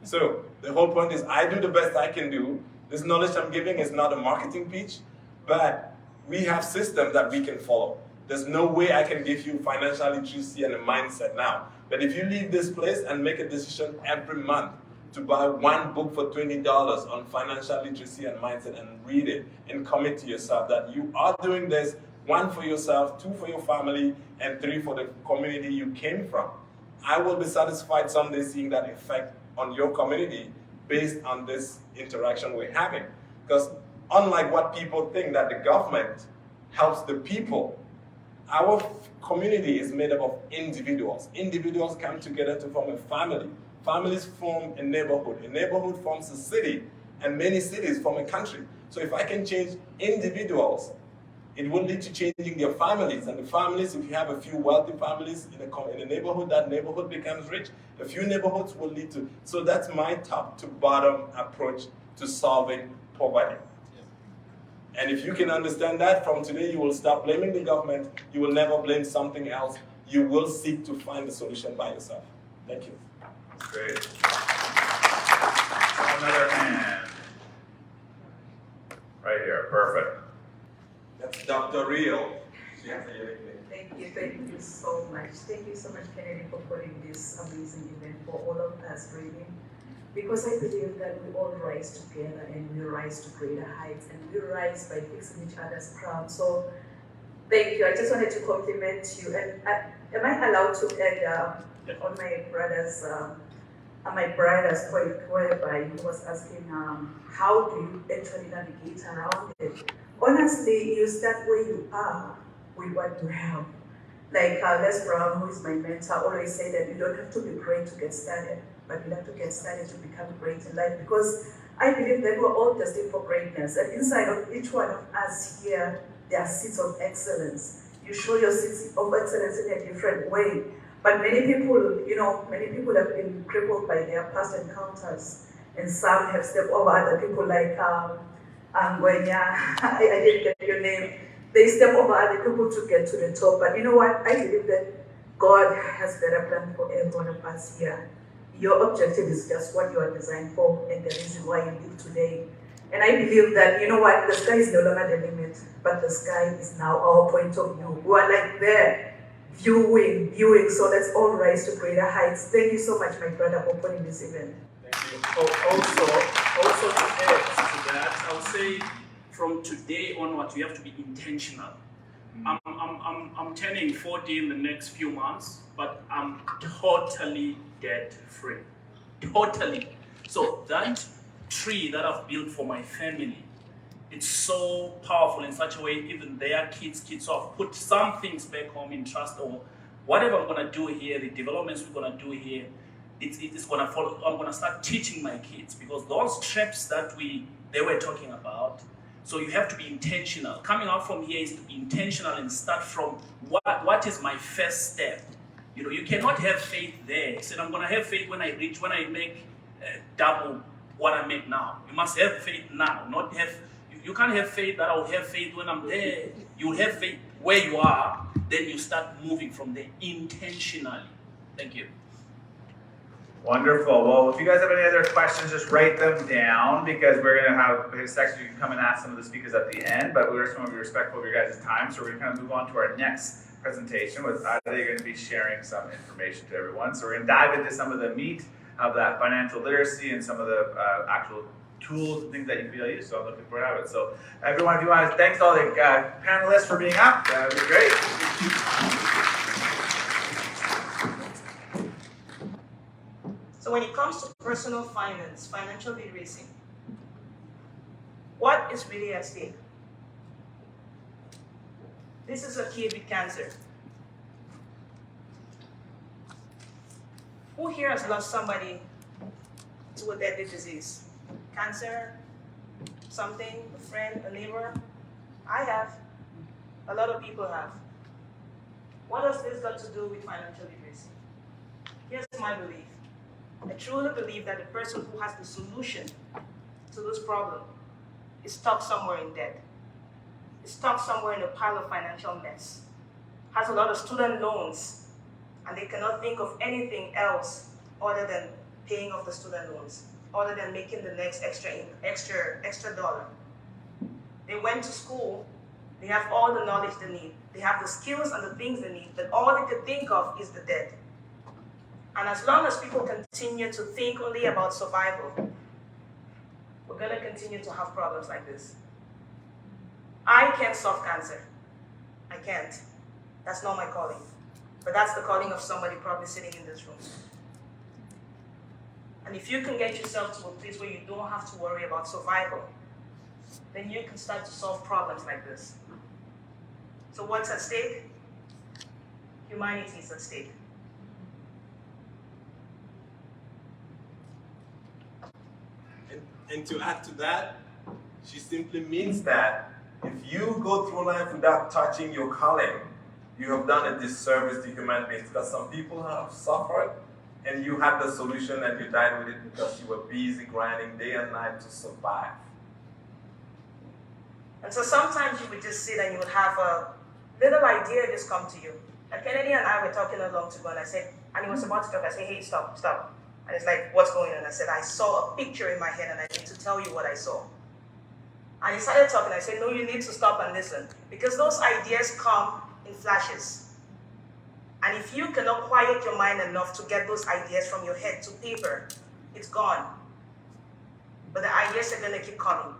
So the whole point is I do the best I can do. This knowledge I'm giving is not a marketing pitch, but we have systems that we can follow. There's no way I can give you financial literacy and a mindset now. But if you leave this place and make a decision every month to buy one book for $20 on financial literacy and mindset and read it and commit to yourself that you are doing this, 1 for yourself, 2 for your family, and 3 for the community you came from, I will be satisfied someday seeing that effect on your community based on this interaction we're having. Because unlike what people think that the government helps the people, our community is made up of individuals. Individuals come together to form a family. Families form a neighborhood. A neighborhood forms a city, and many cities form a country. So if I can change individuals, it will lead to changing their families. And the families, if you have a few wealthy families in a neighborhood, that neighborhood becomes rich. A few neighborhoods will lead to. So that's my top to bottom approach to solving poverty. And if you can understand that, from today you will stop blaming the government. You will never blame something else. You will seek to find the solution by yourself. Thank you. Great. Another hand. Right here, perfect. That's Dr. Rio. She has a unique name. Thank you so much. Thank you so much, Kennedy, for putting this amazing event for all of us, really. Because I believe that we all rise together and we rise to greater heights and we rise by fixing each other's crown. So thank you. I just wanted to compliment you. And am I allowed to add on my brother's my brother's point, whereby he was asking, how do you actually navigate around it? Honestly, you start where you are with what you have. Like Les Brown, who is my mentor, always say that you don't have to be great to get started, but you have to get started to become great in life. Because I believe that we're all destined for greatness, and inside of each one of us here, there are seeds of excellence. You show your seeds of excellence in a different way. But many people, many people have been crippled by their past encounters, and some have stepped over other people, like Gwenya, I didn't get your name. They step over other people to get to the top. But you know what? I believe that God has better plan for every one of us here. Your objective is just what you are designed for, and the reason why you live today. And I believe that, you know what, the sky is no longer the limit, but the sky is now our point of view. We are like there, viewing. So let's all rise to greater heights. Thank you so much, my brother, for putting this event. Thank you. Also to add to that, I would say from today onwards, you have to be intentional. I'm turning 40 in the next few months, but I'm totally debt free. Totally. So that tree that I've built for my family, it's so powerful in such a way, even their kids. So I've put some things back home in trust, or whatever I'm gonna do here, the developments we're gonna do here, it's gonna follow. I'm gonna start teaching my kids, because those traps that they were talking about. So you have to be intentional. Coming out from here is to be intentional and start from what is my first step. You cannot have faith there. You said, I'm going to have faith when I make double what I make now. You must have faith now, not have. You can't have faith that I will have faith when I'm there. You will have faith where you are, then you start moving from there intentionally. Thank you. Wonderful. Well, if you guys have any other questions, just write them down, because we're going to have a section you can come and ask some of the speakers at the end, but we just want to be respectful of your guys' time, so we're going to kind of move on to our next presentation with Ada. You're going to be sharing some information to everyone. So we're going to dive into some of the meat of that financial literacy and some of the actual tools and things that you feel use. So I'm looking forward to it. So everyone, if you want to, thanks to all the panelists for being up. That would be great. So when it comes to personal finance, financial literacy, what is really at stake? This is a kid with cancer. Who here has lost somebody to a deadly disease? Cancer, something, a friend, a neighbor? I have. A lot of people have. What has this got to do with financial literacy? Here's my belief. I truly believe that the person who has the solution to this problem is stuck somewhere in debt. Is stuck somewhere in a pile of financial mess. Has a lot of student loans, and they cannot think of anything else other than paying off the student loans, other than making the next extra dollar. They went to school, they have all the knowledge they need, they have the skills and the things they need, but all they could think of is the debt. And as long as people continue to think only about survival, we're going to continue to have problems like this. I can't solve cancer. I can't. That's not my calling. But that's the calling of somebody probably sitting in this room. And if you can get yourself to a place where you don't have to worry about survival, then you can start to solve problems like this. So what's at stake? Humanity is at stake. And to add to that, she simply means that if you go through life without touching your calling, you have done a disservice to human beings, because some people have suffered and you had the solution and you died with it because you were busy grinding day and night to survive. And so sometimes you would just sit and you would have a little idea just come to you. And Kennedy and I were talking not long ago, and I said, and he was about to talk, I said, hey, stop. And it's like, what's going on? I said, I saw a picture in my head and I need to tell you what I saw. And he started talking. I said, no, you need to stop and listen. Because those ideas come in flashes. And if you cannot quiet your mind enough to get those ideas from your head to paper, it's gone. But the ideas are going to keep coming.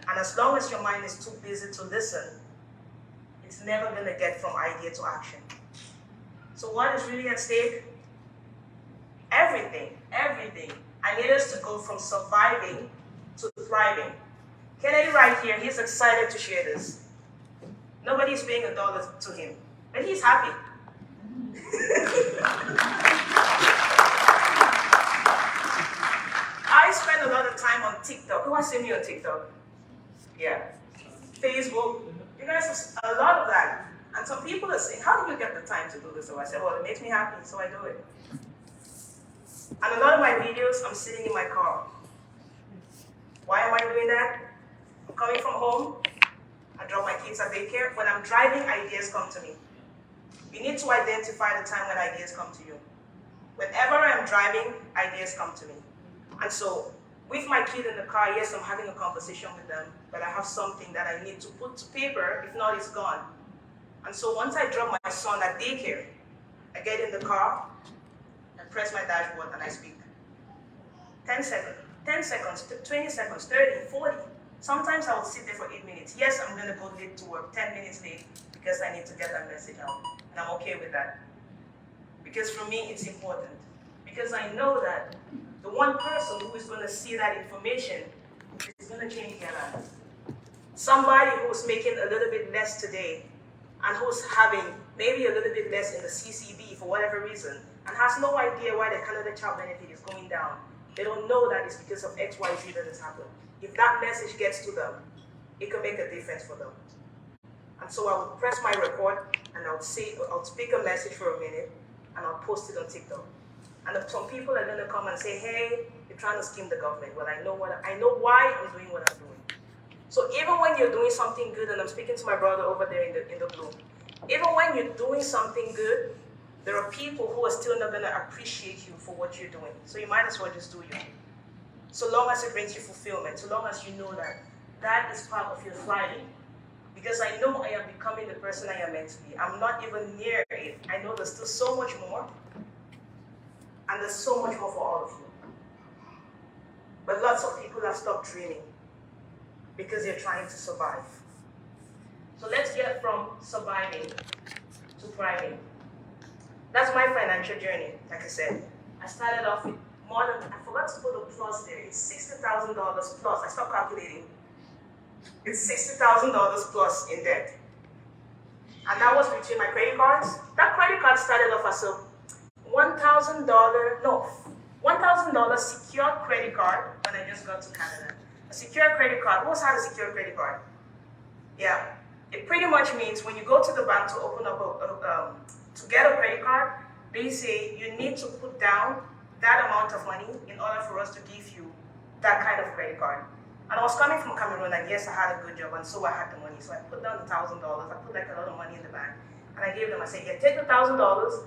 And as long as your mind is too busy to listen, it's never going to get from idea to action. So what is really at stake? Every everything, everything. I need us to go from surviving to thriving. Kennedy right here, he's excited to share this. Nobody's paying $1 to him, but he's happy. I spend a lot of time on TikTok. Who has seen me on TikTok? Yeah. Facebook. You guys have a lot of that. And some people are saying, how do you get the time to do this? So I said, well, it makes me happy, so I do it. And a lot of my videos, I'm sitting in my car. Why am I doing that? I'm coming from home. I drop my kids at daycare. When I'm driving, ideas come to me. You need to identify the time when ideas come to you. Whenever I'm driving, ideas come to me. And so, with my kid in the car, yes, I'm having a conversation with them, but I have something that I need to put to paper, if not, it's gone. And so once I drop my son at daycare, I get in the car, I press my dashboard, and I speak. 10 seconds, 10 seconds, 20 seconds, 30, 40. Sometimes I will sit there for 8 minutes. Yes, I'm gonna go late to work, 10 minutes late, because I need to get that message out. And I'm okay with that. Because for me, it's important. Because I know that the one person who is gonna see that information is gonna change their life. Somebody who's making a little bit less today, and who's having maybe a little bit less in the CCB for whatever reason, and has no idea why the Canada Child Benefit is going down. They don't know that it's because of XYZ that has happened. If that message gets to them, it can make a difference for them. And so I would press my record, and I'll speak a message for a minute, and I'll post it on TikTok. And some people are gonna come and say, hey, you're trying to scheme the government. Well, I know why I'm doing what I'm doing. So even when you're doing something good, and I'm speaking to my brother over there in the blue, even when you're doing something good, there are people who are still not going to appreciate you for what you're doing. So you might as well just do you. So long as it brings you fulfillment, so long as you know that that is part of your thriving. Because I know I am becoming the person I am meant to be. I'm not even near it. I know there's still so much more, and there's so much more for all of you. But lots of people have stopped dreaming, because they're trying to survive. So let's get from surviving to thriving. That's my financial journey, like I said. I started off with more than, I forgot to put a plus there. It's $60,000 plus. I stopped calculating. It's $60,000 plus in debt. And that was between my credit cards. That credit card started off as a $1,000 secured credit card when I just got to Canada. A secure credit card. Who else had a secure credit card? Yeah. It pretty much means when you go to the bank to open up to get a credit card, they say you need to put down that amount of money in order for us to give you that kind of credit card. And I was coming from Cameroon, and yes, I had a good job, and so I had the money. So I put down $1,000. I put like a lot of money in the bank, and I gave them. I said, yeah, take the $1,000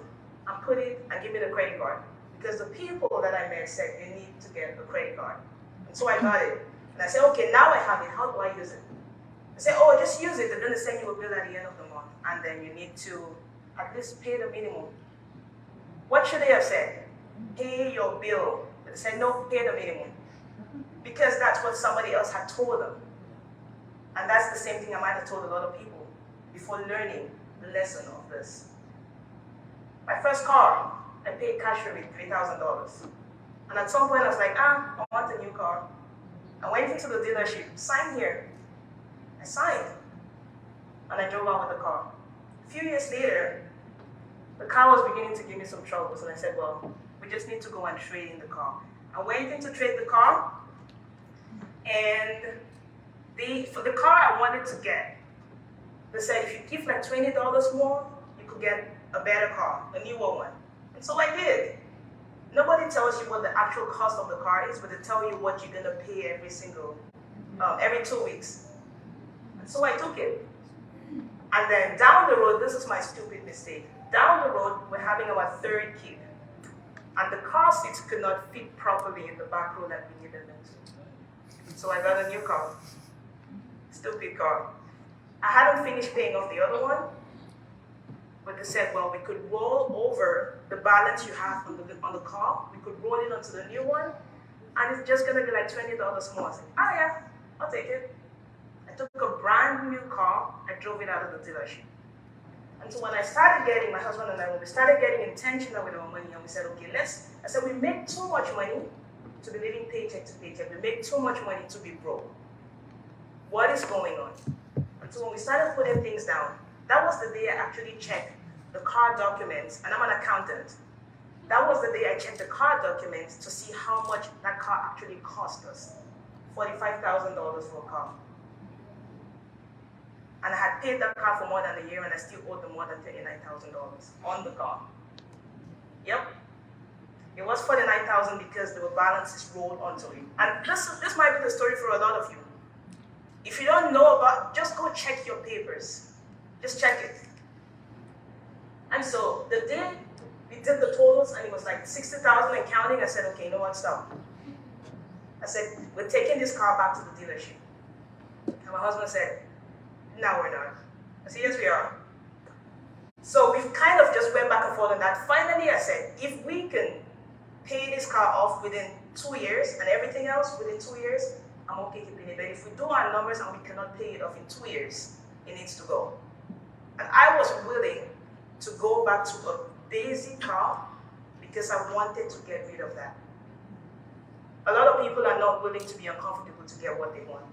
and put it and give me the credit card, because the people that I met said they need to get a credit card. And so I got it. And I said, okay, now I have it. How do I use it? I said, oh, just use it. They're going to send you a bill at the end of the month. And then you need to at least pay the minimum. What should they have said? Pay your bill. But they said, no, pay the minimum. Because that's what somebody else had told them. And that's the same thing I might have told a lot of people before learning the lesson of this. My first car, I paid cash for it, $3,000. And at some point I was like, I want a new car. I went into the dealership, sign here. I signed, and I drove out with the car. A few years later, the car was beginning to give me some troubles, and I said, well, we just need to go and trade in the car. I went in to trade the car, and for the car I wanted to get, they said if you give like $20 more, you could get a better car, a newer one. And so I did. Nobody tells you what the actual cost of the car is, but they tell you what you're gonna pay every 2 weeks. And so I took it. And then down the road, this is my stupid mistake. Down the road, we're having our third kid. And the car seats could not fit properly in the back row that we needed them to. So I got a new car. Stupid car. I hadn't finished paying off the other one, but they said, well, we could roll over the balance you have on the car. We could roll it onto the new one, and it's just gonna be like $20 more. I said, yeah, I'll take it. I took a brand new car, I drove it out of the dealership. And so when I started getting, my husband and I, when we started getting intentional with our money, and we said, okay, I said, we make too much money to be living paycheck to paycheck. We make too much money to be broke. What is going on? And so when we started putting things down, that was the day I actually checked the car documents, and I'm an accountant. That was the day I checked the car documents to see how much that car actually cost us. $45,000 for a car. And I had paid that car for more than a year, and I still owed them more than $39,000 on the car. Yep. It was $49,000 because there were balances rolled onto it. And this might be the story for a lot of you. If you don't know about, just go check your papers. Just check it. And so the day we did the totals, and it was like 60,000 and counting, I said, okay, you know what, stop. I said, we're taking this car back to the dealership. And my husband said, no, we're not. I said, yes, we are. So we kind of just went back and forth on that. Finally, I said, if we can pay this car off within 2 years and everything else within 2 years, I'm okay keeping it. But if we do our numbers and we cannot pay it off in 2 years, it needs to go. And I was willing to go back to a basic car because I wanted to get rid of that. A lot of people are not willing to be uncomfortable to get what they want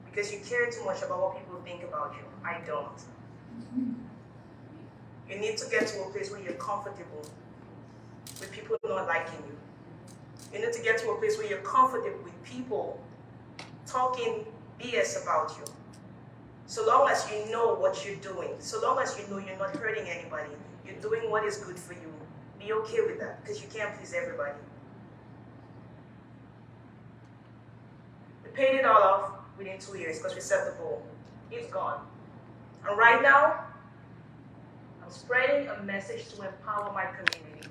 because you care too much about what people think about you. I don't. You need to get to a place where you're comfortable with people not liking you. You need to get to a place where you're comfortable with people talking BS about you. So long as you know what you're doing, so long as you know you're not hurting anybody, you're doing what is good for you, be okay with that, because you can't please everybody. We paid it all off within 2 years because we set the goal. It's gone. And right now, I'm spreading a message to empower my community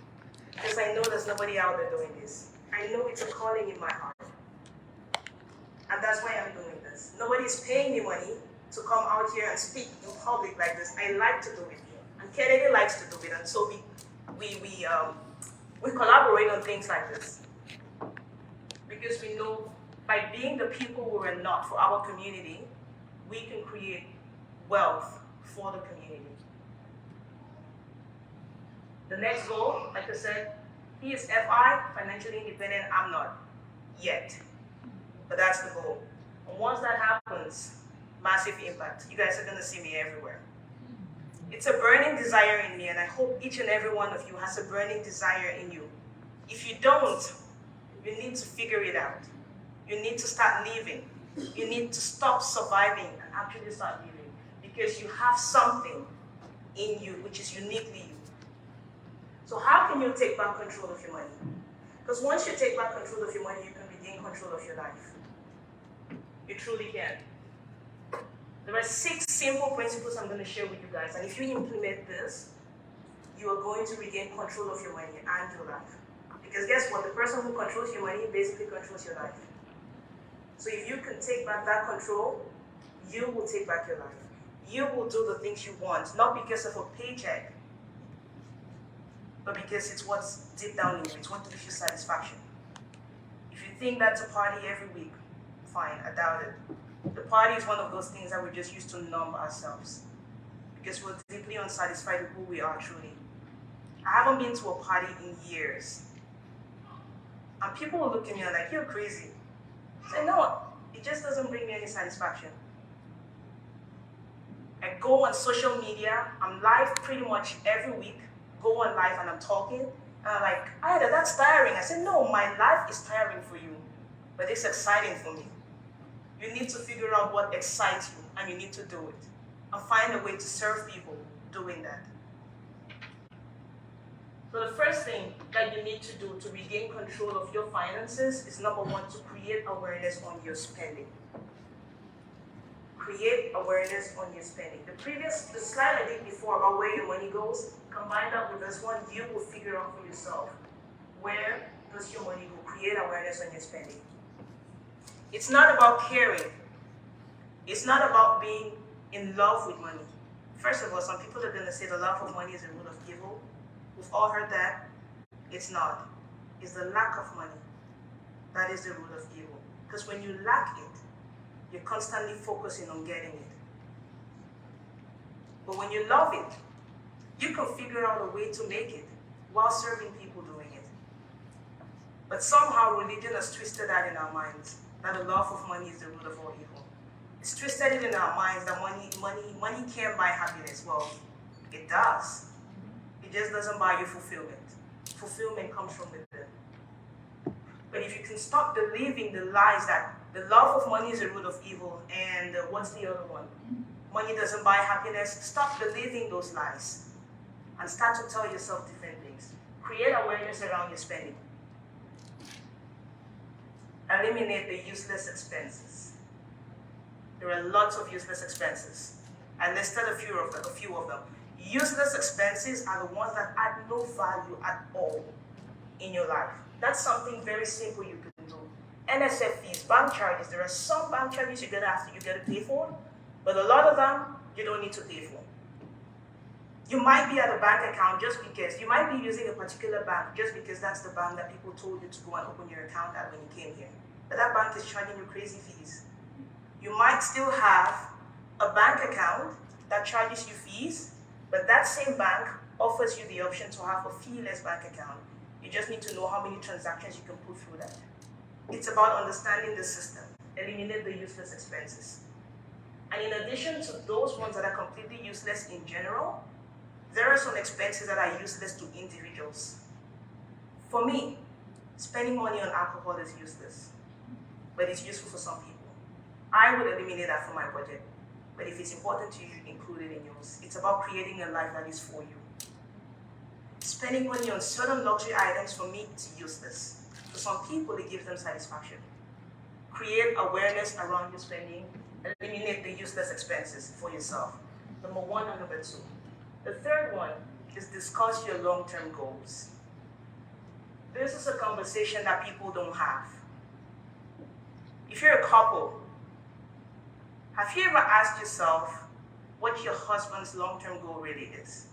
because I know there's nobody out there doing this. I know it's a calling in my heart. And that's why I'm doing this. Nobody's paying me money to come out here and speak in public like this. I like to do it. And Kennedy likes to do it. And so we collaborate on things like this. Because we know by being the people we were not for our community, we can create wealth for the community. The next goal, like I said, he is FI, financially independent. I'm not yet. But that's the goal. And once that happens, massive impact. You guys are going to see me everywhere. It's a burning desire in me, and I hope each and every one of you has a burning desire in you. If you don't, you need to figure it out. You need to start living. You need to stop surviving and actually start living. Because you have something in you which is uniquely you. So how can you take back control of your money? Because once you take back control of your money, you can regain control of your life. You truly can. There are 6 simple principles I'm going to share with you guys. And if you implement this, you are going to regain control of your money and your life. Because guess what? The person who controls your money basically controls your life. So if you can take back that control, you will take back your life. You will do the things you want, not because of a paycheck, but because it's what's deep down in you. It's what gives you satisfaction. If you think that's a party every week, fine, I doubt it. The party is one of those things that we just use to numb ourselves because we're deeply unsatisfied with who we are truly. I haven't been to a party in years. And people will look at me and like, you're crazy. I say, no, it just doesn't bring me any satisfaction. I go on social media, I'm live pretty much every week, go on live and I'm talking, and I'm like, Ida, that's tiring. I said, no, my life is tiring for you, but it's exciting for me. You need to figure out what excites you, and you need to do it. And find a way to serve people doing that. So the first thing that you need to do to regain control of your finances is number 1, to create awareness on your spending. Create awareness on your spending. The slide I did before about where your money goes, combine that with this one, you will figure out for yourself where does your money go. Create awareness on your spending. It's not about caring. It's not about being in love with money. First of all, some people are going to say the love of money is the root of evil. We've all heard that. It's not. It's the lack of money that is the root of evil. Because when you lack it, you're constantly focusing on getting it. But when you love it, you can figure out a way to make it while serving people doing it. But somehow religion has twisted that in our minds, that the love of money is the root of all evil. It's twisted it in our minds that money can't buy happiness. Well, it does. It just doesn't buy you fulfillment. Fulfillment comes from within. But if you can stop believing the lies that the love of money is the root of evil, and what's the other one? Money doesn't buy happiness. Stop believing those lies and start to tell yourself different things. Create awareness around your spending. Eliminate the useless expenses. There are lots of useless expenses. I listed a few of them. Useless expenses are the ones that add no value at all in your life. That's something very simple you can do. NSF fees, bank charges. There are some bank charges you gotta pay for, but a lot of them you don't need to pay for. You might be at a bank account just because you might be using a particular bank just because that's the bank that people told you to go and open your account at when you came here. But that bank is charging you crazy fees. You might still have a bank account that charges you fees, but that same bank offers you the option to have a fee-less bank account. You just need to know how many transactions you can put through that. It's about understanding the system, eliminate the useless expenses. And in addition to those ones that are completely useless in general, there are some expenses that are useless to individuals. For me, spending money on alcohol is useless, but it's useful for some people. I would eliminate that from my budget, but if it's important to you, include it in yours. It's about creating a life that is for you. Spending money on certain luxury items, for me, it's useless. For some people, it gives them satisfaction. Create awareness around your spending. Eliminate the useless expenses for yourself. Number 1 and number 2. The third one is discuss your long-term goals. This is a conversation that people don't have. If you're a couple, have you ever asked yourself what your husband's long-term goal really is?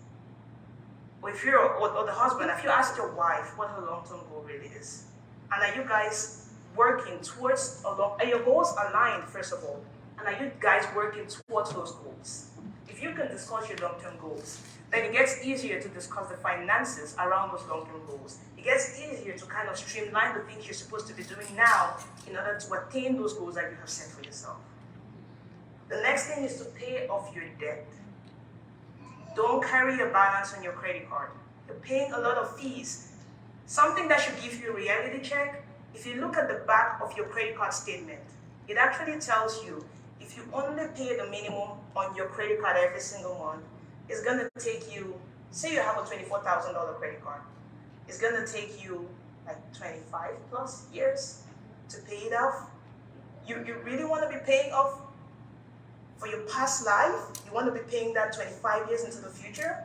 Or if you're or the husband, have you asked your wife what her long-term goal really is? And are you guys working towards are your goals aligned, first of all? And are you guys working towards those goals? If you can discuss your long-term goals, then it gets easier to discuss the finances around those long-term goals. It gets easier to kind of streamline the things you're supposed to be doing now in order to attain those goals that you have set for yourself. The next thing is to pay off your debt. Don't carry a balance on your credit card. You're paying a lot of fees. Something that should give you a reality check, if you look at the back of your credit card statement, it actually tells you if you only pay the minimum on your credit card every single month, it's going to take you, say you have a $24,000 credit card, it's going to take you like 25 plus years to pay it off. You really want to be paying off for your past life? You want to be paying that 25 years into the future?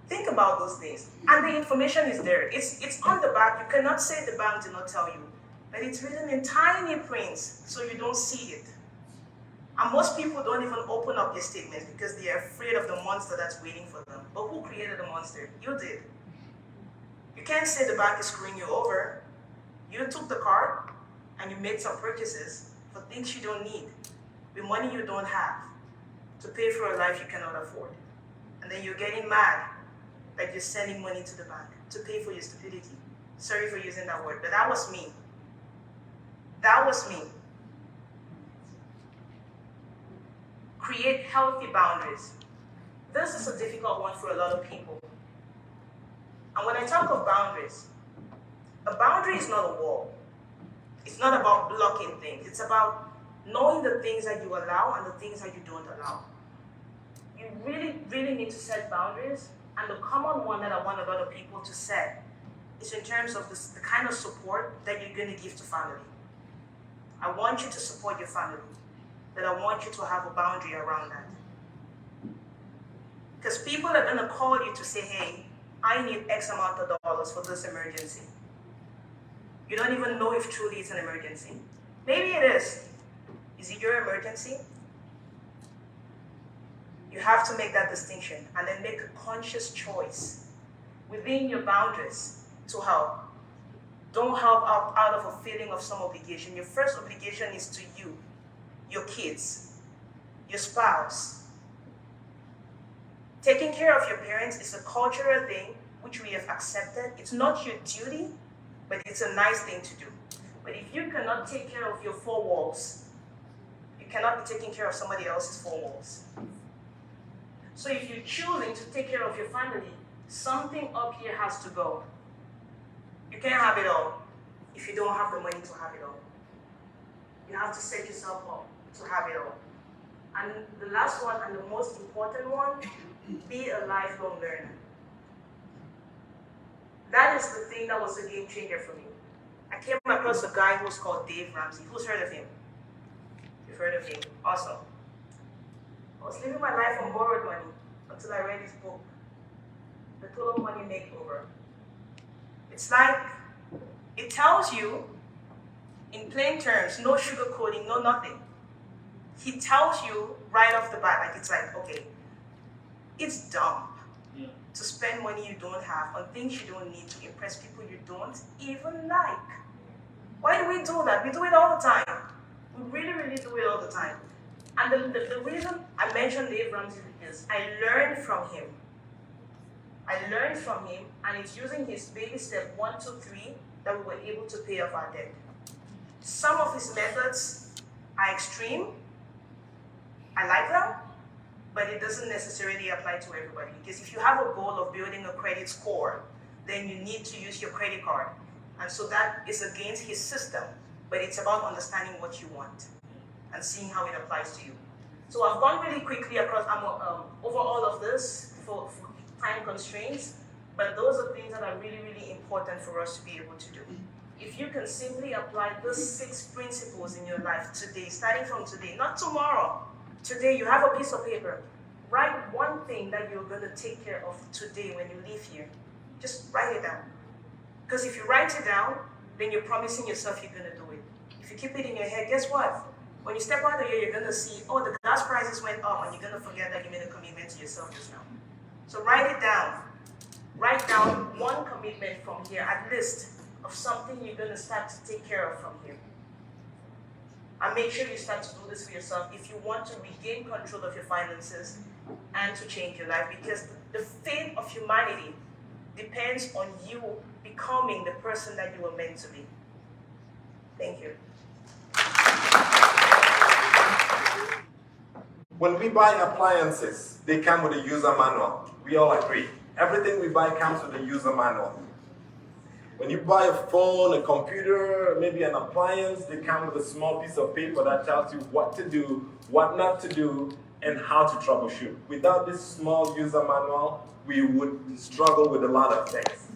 Think about those things. And the information is there. It's on the back. You cannot say the bank did not tell you. But it's written in tiny prints so you don't see it. And most people don't even open up their statement because they are afraid of the monster that's waiting for them. But who created the monster? You did. You can't say the bank is screwing you over. You took the card and you made some purchases for things you don't need, with money you don't have, to pay for a life you cannot afford. And then you're getting mad that you're sending money to the bank to pay for your stupidity. Sorry for using that word, but that was me. That was me. Create healthy boundaries. This is a difficult one for a lot of people. And when I talk of boundaries, a boundary is not a wall. It's not about blocking things. It's about knowing the things that you allow and the things that you don't allow. You really, really need to set boundaries. And the common one that I want a lot of people to set is in terms of the kind of support that you're going to give to family. I want you to support your family, but I want you to have a boundary around that. Because people are going to call you to say, hey, I need X amount of dollars for this emergency. You don't even know if truly it's an emergency. Maybe it is. Is it your emergency? You have to make that distinction and then make a conscious choice within your boundaries to help. Don't help out of a feeling of some obligation. Your first obligation is to you, your kids, your spouse, Taking care of your parents is a cultural thing which we have accepted. It's not your duty, but it's a nice thing to do. But if you cannot take care of your four walls, you cannot be taking care of somebody else's four walls. So if you're choosing to take care of your family, something up here has to go. You can't have it all if you don't have the money to have it all. You have to set yourself up to have it all. And the last one, and the most important one, be a lifelong learner. That is the thing that was a game changer for me. I came across a guy who was called Dave Ramsey. Who's heard of him? You've heard of him? Awesome. I was living my life on borrowed money until I read his book, The Total Money Makeover. It's like, it tells you, in plain terms, no sugarcoating, no nothing. He tells you right off the bat, like it's like, okay, it's dumb to spend money you don't have on things you don't need to impress people you don't even like. Why do we do that? We do it all the time. We really, really do it all the time. And the reason I mentioned Dave Ramsey is I learned from him. And it's using his baby step 1, 2, 3 that we were able to pay off our debt. Some of his methods are extreme. I like them, but it doesn't necessarily apply to everybody. Because if you have a goal of building a credit score, then you need to use your credit card. And so that is against his system, but it's about understanding what you want and seeing how it applies to you. So I've gone really quickly across over all of this for time constraints, but those are things that are really, really important for us to be able to do. If you can simply apply those 6 principles in your life today, starting from today, not tomorrow. Today, you have a piece of paper. Write one thing that you're going to take care of today when you leave here. Just write it down. Because if you write it down, then you're promising yourself you're going to do it. If you keep it in your head, guess what? When you step out of here, you're going to see, oh, the gas prices went up, and you're going to forget that you made a commitment to yourself just now. So write it down. Write down one commitment from here, at least, of something you're going to start to take care of from here. And make sure you start to do this for yourself if you want to regain control of your finances and to change your life, because the fate of humanity depends on you becoming the person that you were meant to be. Thank you. When we buy appliances, they come with a user manual. We all agree. Everything we buy comes with a user manual. When you buy a phone, a computer, maybe an appliance, they come with a small piece of paper that tells you what to do, what not to do, and how to troubleshoot. Without this small user manual, we would struggle with a lot of things.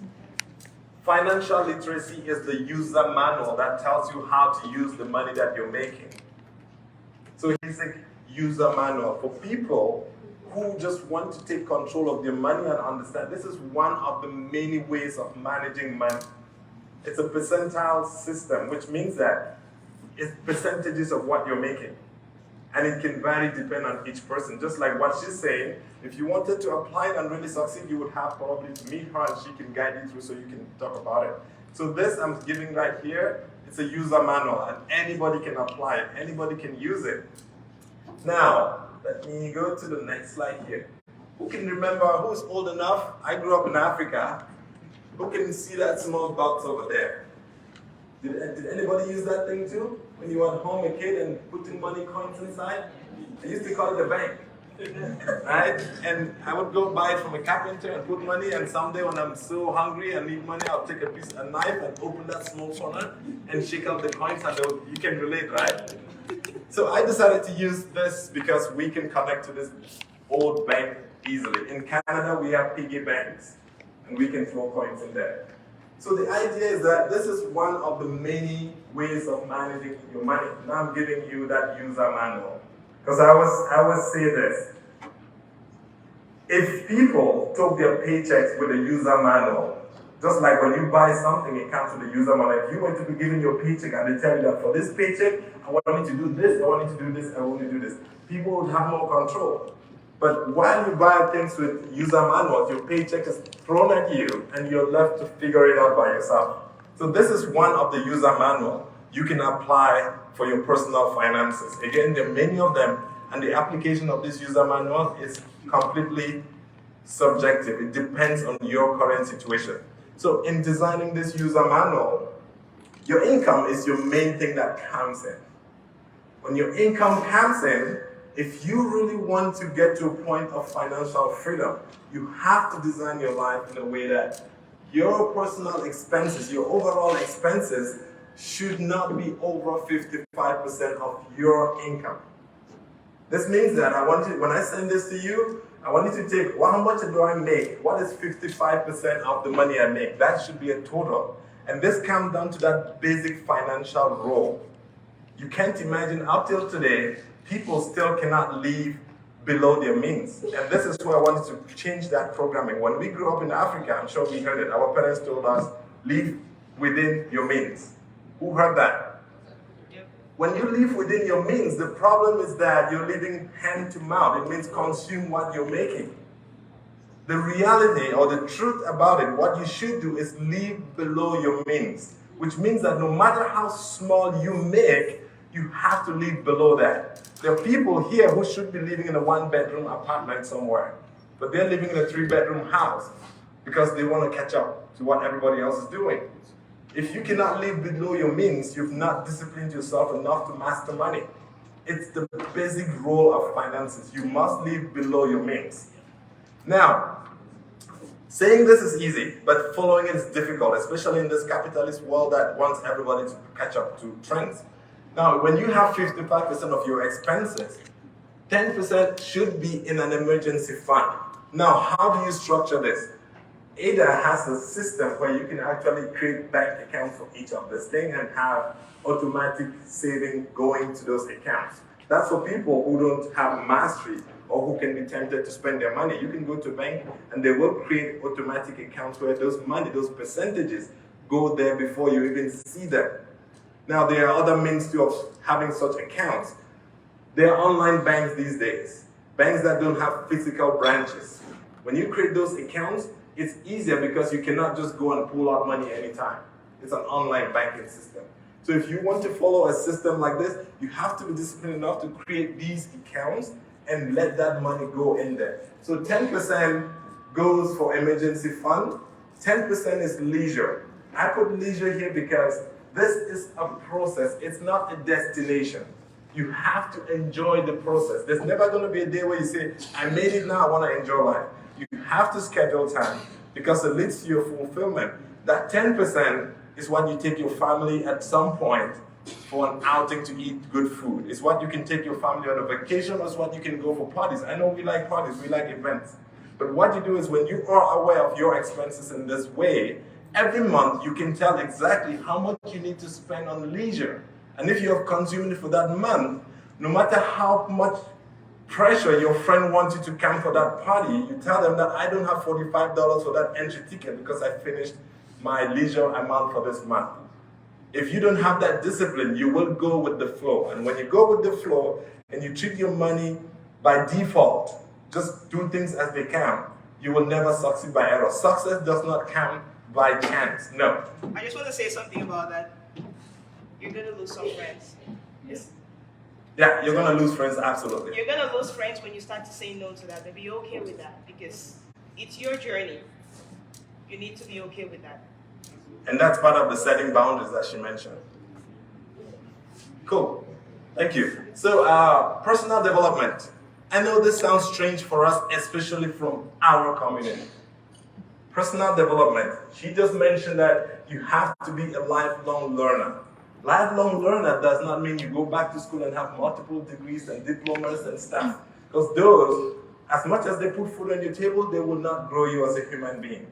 Financial literacy is the user manual that tells you how to use the money that you're making. So it's a user manual for people who just want to take control of their money and understand this is one of the many ways of managing money. It's a percentile system, which means that it's percentages of what you're making. And it can vary depending on each person. Just like what she's saying, if you wanted to apply it and really succeed, you would have probably to meet her and she can guide you through so you can talk about it. So this I'm giving right here, it's a user manual and anybody can apply it, anybody can use it. Now, let me go to the next slide here. Who can remember, who's old enough? I grew up in Africa. Who can see that small box over there? Did anybody use that thing too? When you were at home a kid and putting money coins inside? I used to call it the bank. Right? And I would go buy it from a carpenter and put money, and someday when I'm so hungry and need money, I'll take a knife and open that small corner and shake out the coins, and you can relate, right? So I decided to use this because we can connect to this old bank easily. In Canada, we have piggy banks, and we can throw coins in there. So the idea is that this is one of the many ways of managing your money. Now I'm giving you that user manual. Because I always say this. If people took their paychecks with a user manual, just like when you buy something, it comes with a user manual. If you were to be given your paycheck and they tell you that for this paycheck, I want you to do this, I want you to do this, I want you to do this, people would have more control. But while you buy things with user manuals, your paycheck is thrown at you and you're left to figure it out by yourself. So this is one of the user manual you can apply for your personal finances. Again, there are many of them, and the application of this user manual is completely subjective. It depends on your current situation. So in designing this user manual, your income is your main thing that comes in. When your income comes in, if you really want to get to a point of financial freedom, you have to design your life in a way that your personal expenses, your overall expenses, should not be over 55% of your income. This means that when I send this to you, I want you to take, well, how much do I make? What is 55% of the money I make? That should be a total. And this comes down to that basic financial rule. You can't imagine, up till today, people still cannot live below their means. And this is where I wanted to change that programming. When we grew up in Africa, I'm sure we heard it, our parents told us, live within your means. Who heard that? When you live within your means, the problem is that you're living hand to mouth. It means consume what you're making. The reality or the truth about it, what you should do is live below your means, which means that no matter how small you make, you have to live below that. There are people here who should be living in a one-bedroom apartment somewhere, but they're living in a three-bedroom house because they want to catch up to what everybody else is doing. If you cannot live below your means, you've not disciplined yourself enough to master money. It's the basic rule of finances. You must live below your means. Now, saying this is easy, but following it is difficult, especially in this capitalist world that wants everybody to catch up to trends. Now, when you have 55% of your expenses, 10% should be in an emergency fund. Now, how do you structure this? ADA has a system where you can actually create bank accounts for each of this thing and have automatic saving going to those accounts. That's for people who don't have mastery or who can be tempted to spend their money. You can go to a bank and they will create automatic accounts where those money, those percentages go there before you even see them. Now, there are other means too of having such accounts. There are online banks these days, banks that don't have physical branches. When you create those accounts, it's easier because you cannot just go and pull out money anytime. It's an online banking system. So if you want to follow a system like this, you have to be disciplined enough to create these accounts and let that money go in there. So 10% goes for emergency fund, 10% is leisure. I put leisure here because this is a process, it's not a destination. You have to enjoy the process. There's never going to be a day where you say, I made it now, I want to enjoy life. You have to schedule time because it leads to your fulfillment. That 10% is what you take your family at some point for an outing to eat good food. It's what you can take your family on a vacation, or it's what you can go for parties. I know we like parties, we like events. But what you do is when you are aware of your expenses in this way, every month you can tell exactly how much you need to spend on leisure. And if you have consumed it for that month, no matter how much pressure your friend wants you to come for that party, you tell them that I don't have $45 for that entry ticket because I finished my leisure amount for this month. If you don't have that discipline, you will go with the flow. And when you go with the flow and you treat your money by default, just do things as they come, you will never succeed by error. Success does not come by chance, no. I just want to say something about that. You're going to lose some friends. Yes. Yeah, you're going to lose friends, absolutely. You're going to lose friends when you start to say no to that, but be okay with that because it's your journey. You need to be okay with that. And that's part of the setting boundaries that she mentioned. Cool. Thank you. So, personal development. I know this sounds strange for us, especially from our community. Personal development. She just mentioned that you have to be a lifelong learner. Lifelong learner does not mean you go back to school and have multiple degrees and diplomas and stuff. Because those, as much as they put food on your table, they will not grow you as a human being.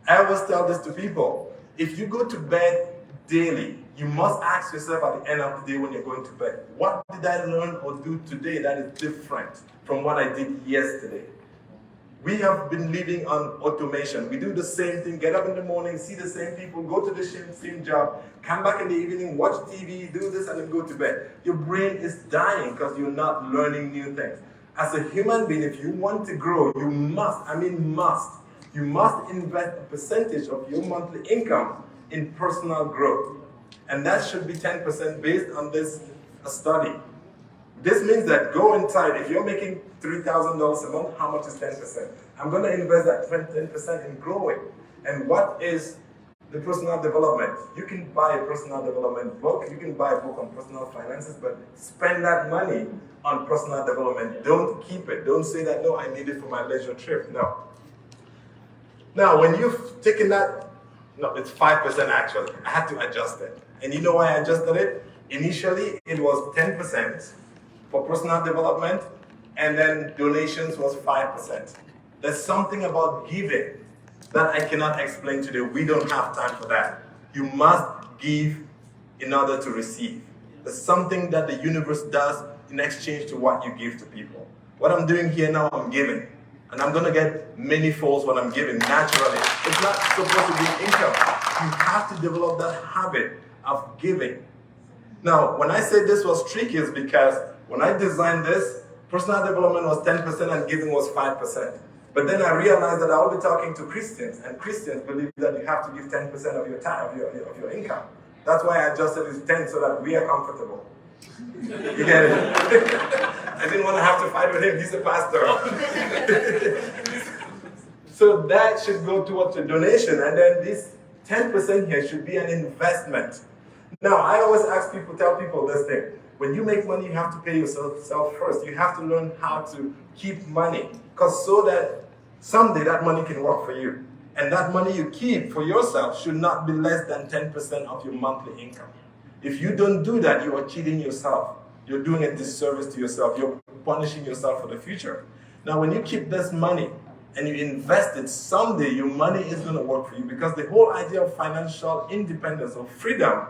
I always tell this to people. If you go to bed daily, you must ask yourself at the end of the day when you're going to bed, what did I learn or do today that is different from what I did yesterday? We have been living on automation. We do the same thing, get up in the morning, see the same people, go to the same job, come back in the evening, watch TV, do this, and then go to bed. Your brain is dying because you're not learning new things. As a human being, if you want to grow, you must invest a percentage of your monthly income in personal growth. And that should be 10% based on this study. This means that go inside, if you're making $3,000 a month, how much is 10%? I'm going to invest that 10% in growing. And what is the personal development? You can buy a personal development book, you can buy a book on personal finances, but spend that money on personal development. Don't keep it. Don't say that, no, I need it for my leisure trip. No. Now, when you've taken that, no, it's 5% actually. I had to adjust it. And you know why I adjusted it? Initially, it was 10% for personal development, and then donations was 5%. There's something about giving that I cannot explain today. We don't have time for that. You must give in order to receive. There's something that the universe does in exchange to what you give to people. What I'm doing here now, I'm giving. And I'm going to get many folds when I'm giving naturally. It's not supposed to be income. You have to develop that habit of giving. Now, when I say this was tricky, is because when I designed this, personal development was 10% and giving was 5%. But then I realized that I'll be talking to Christians, and Christians believe that you have to give 10% of your time, of your income. That's why I adjusted it to 10 so that we are comfortable. You get it? I didn't want to have to fight with him. He's a pastor. So that should go towards a donation, and then this 10% here should be an investment. Now, I always tell people this thing. When you make money, you have to pay yourself first. You have to learn how to keep money, because so that someday that money can work for you. And that money you keep for yourself should not be less than 10% of your monthly income. If you don't do that, you are cheating yourself. You're doing a disservice to yourself. You're punishing yourself for the future. Now, when you keep this money and you invest it, someday your money is going to work for you, because the whole idea of financial independence or freedom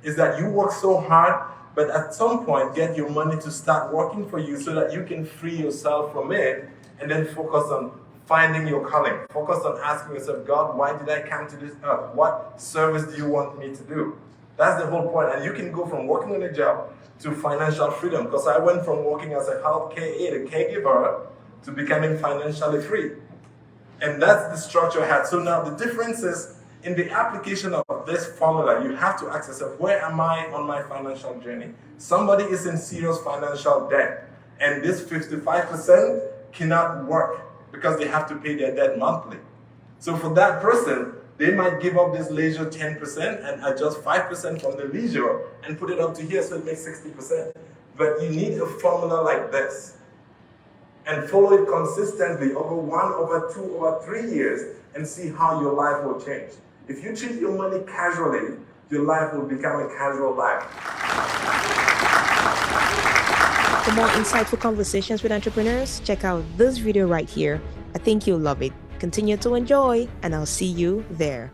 is that you work so hard, but at some point get your money to start working for you so that you can free yourself from it and then focus on finding your calling. Focus on asking yourself, God, why did I come to this earth? What service do you want me to do? That's the whole point. And you can go from working on a job to financial freedom, because I went from working as a healthcare aide, a caregiver, to becoming financially free. And that's the structure I had. So now the difference is, in the application of this formula, you have to ask yourself, where am I on my financial journey? Somebody is in serious financial debt, and this 55% cannot work because they have to pay their debt monthly. So for that person, they might give up this leisure 10% and adjust 5% from the leisure and put it up to here so it makes 60%. But you need a formula like this and follow it consistently over 1, over 2, over 3 years and see how your life will change. If you treat your money casually, your life will become a casual life. For more insightful conversations with entrepreneurs, check out this video right here. I think you'll love it. Continue to enjoy, and I'll see you there.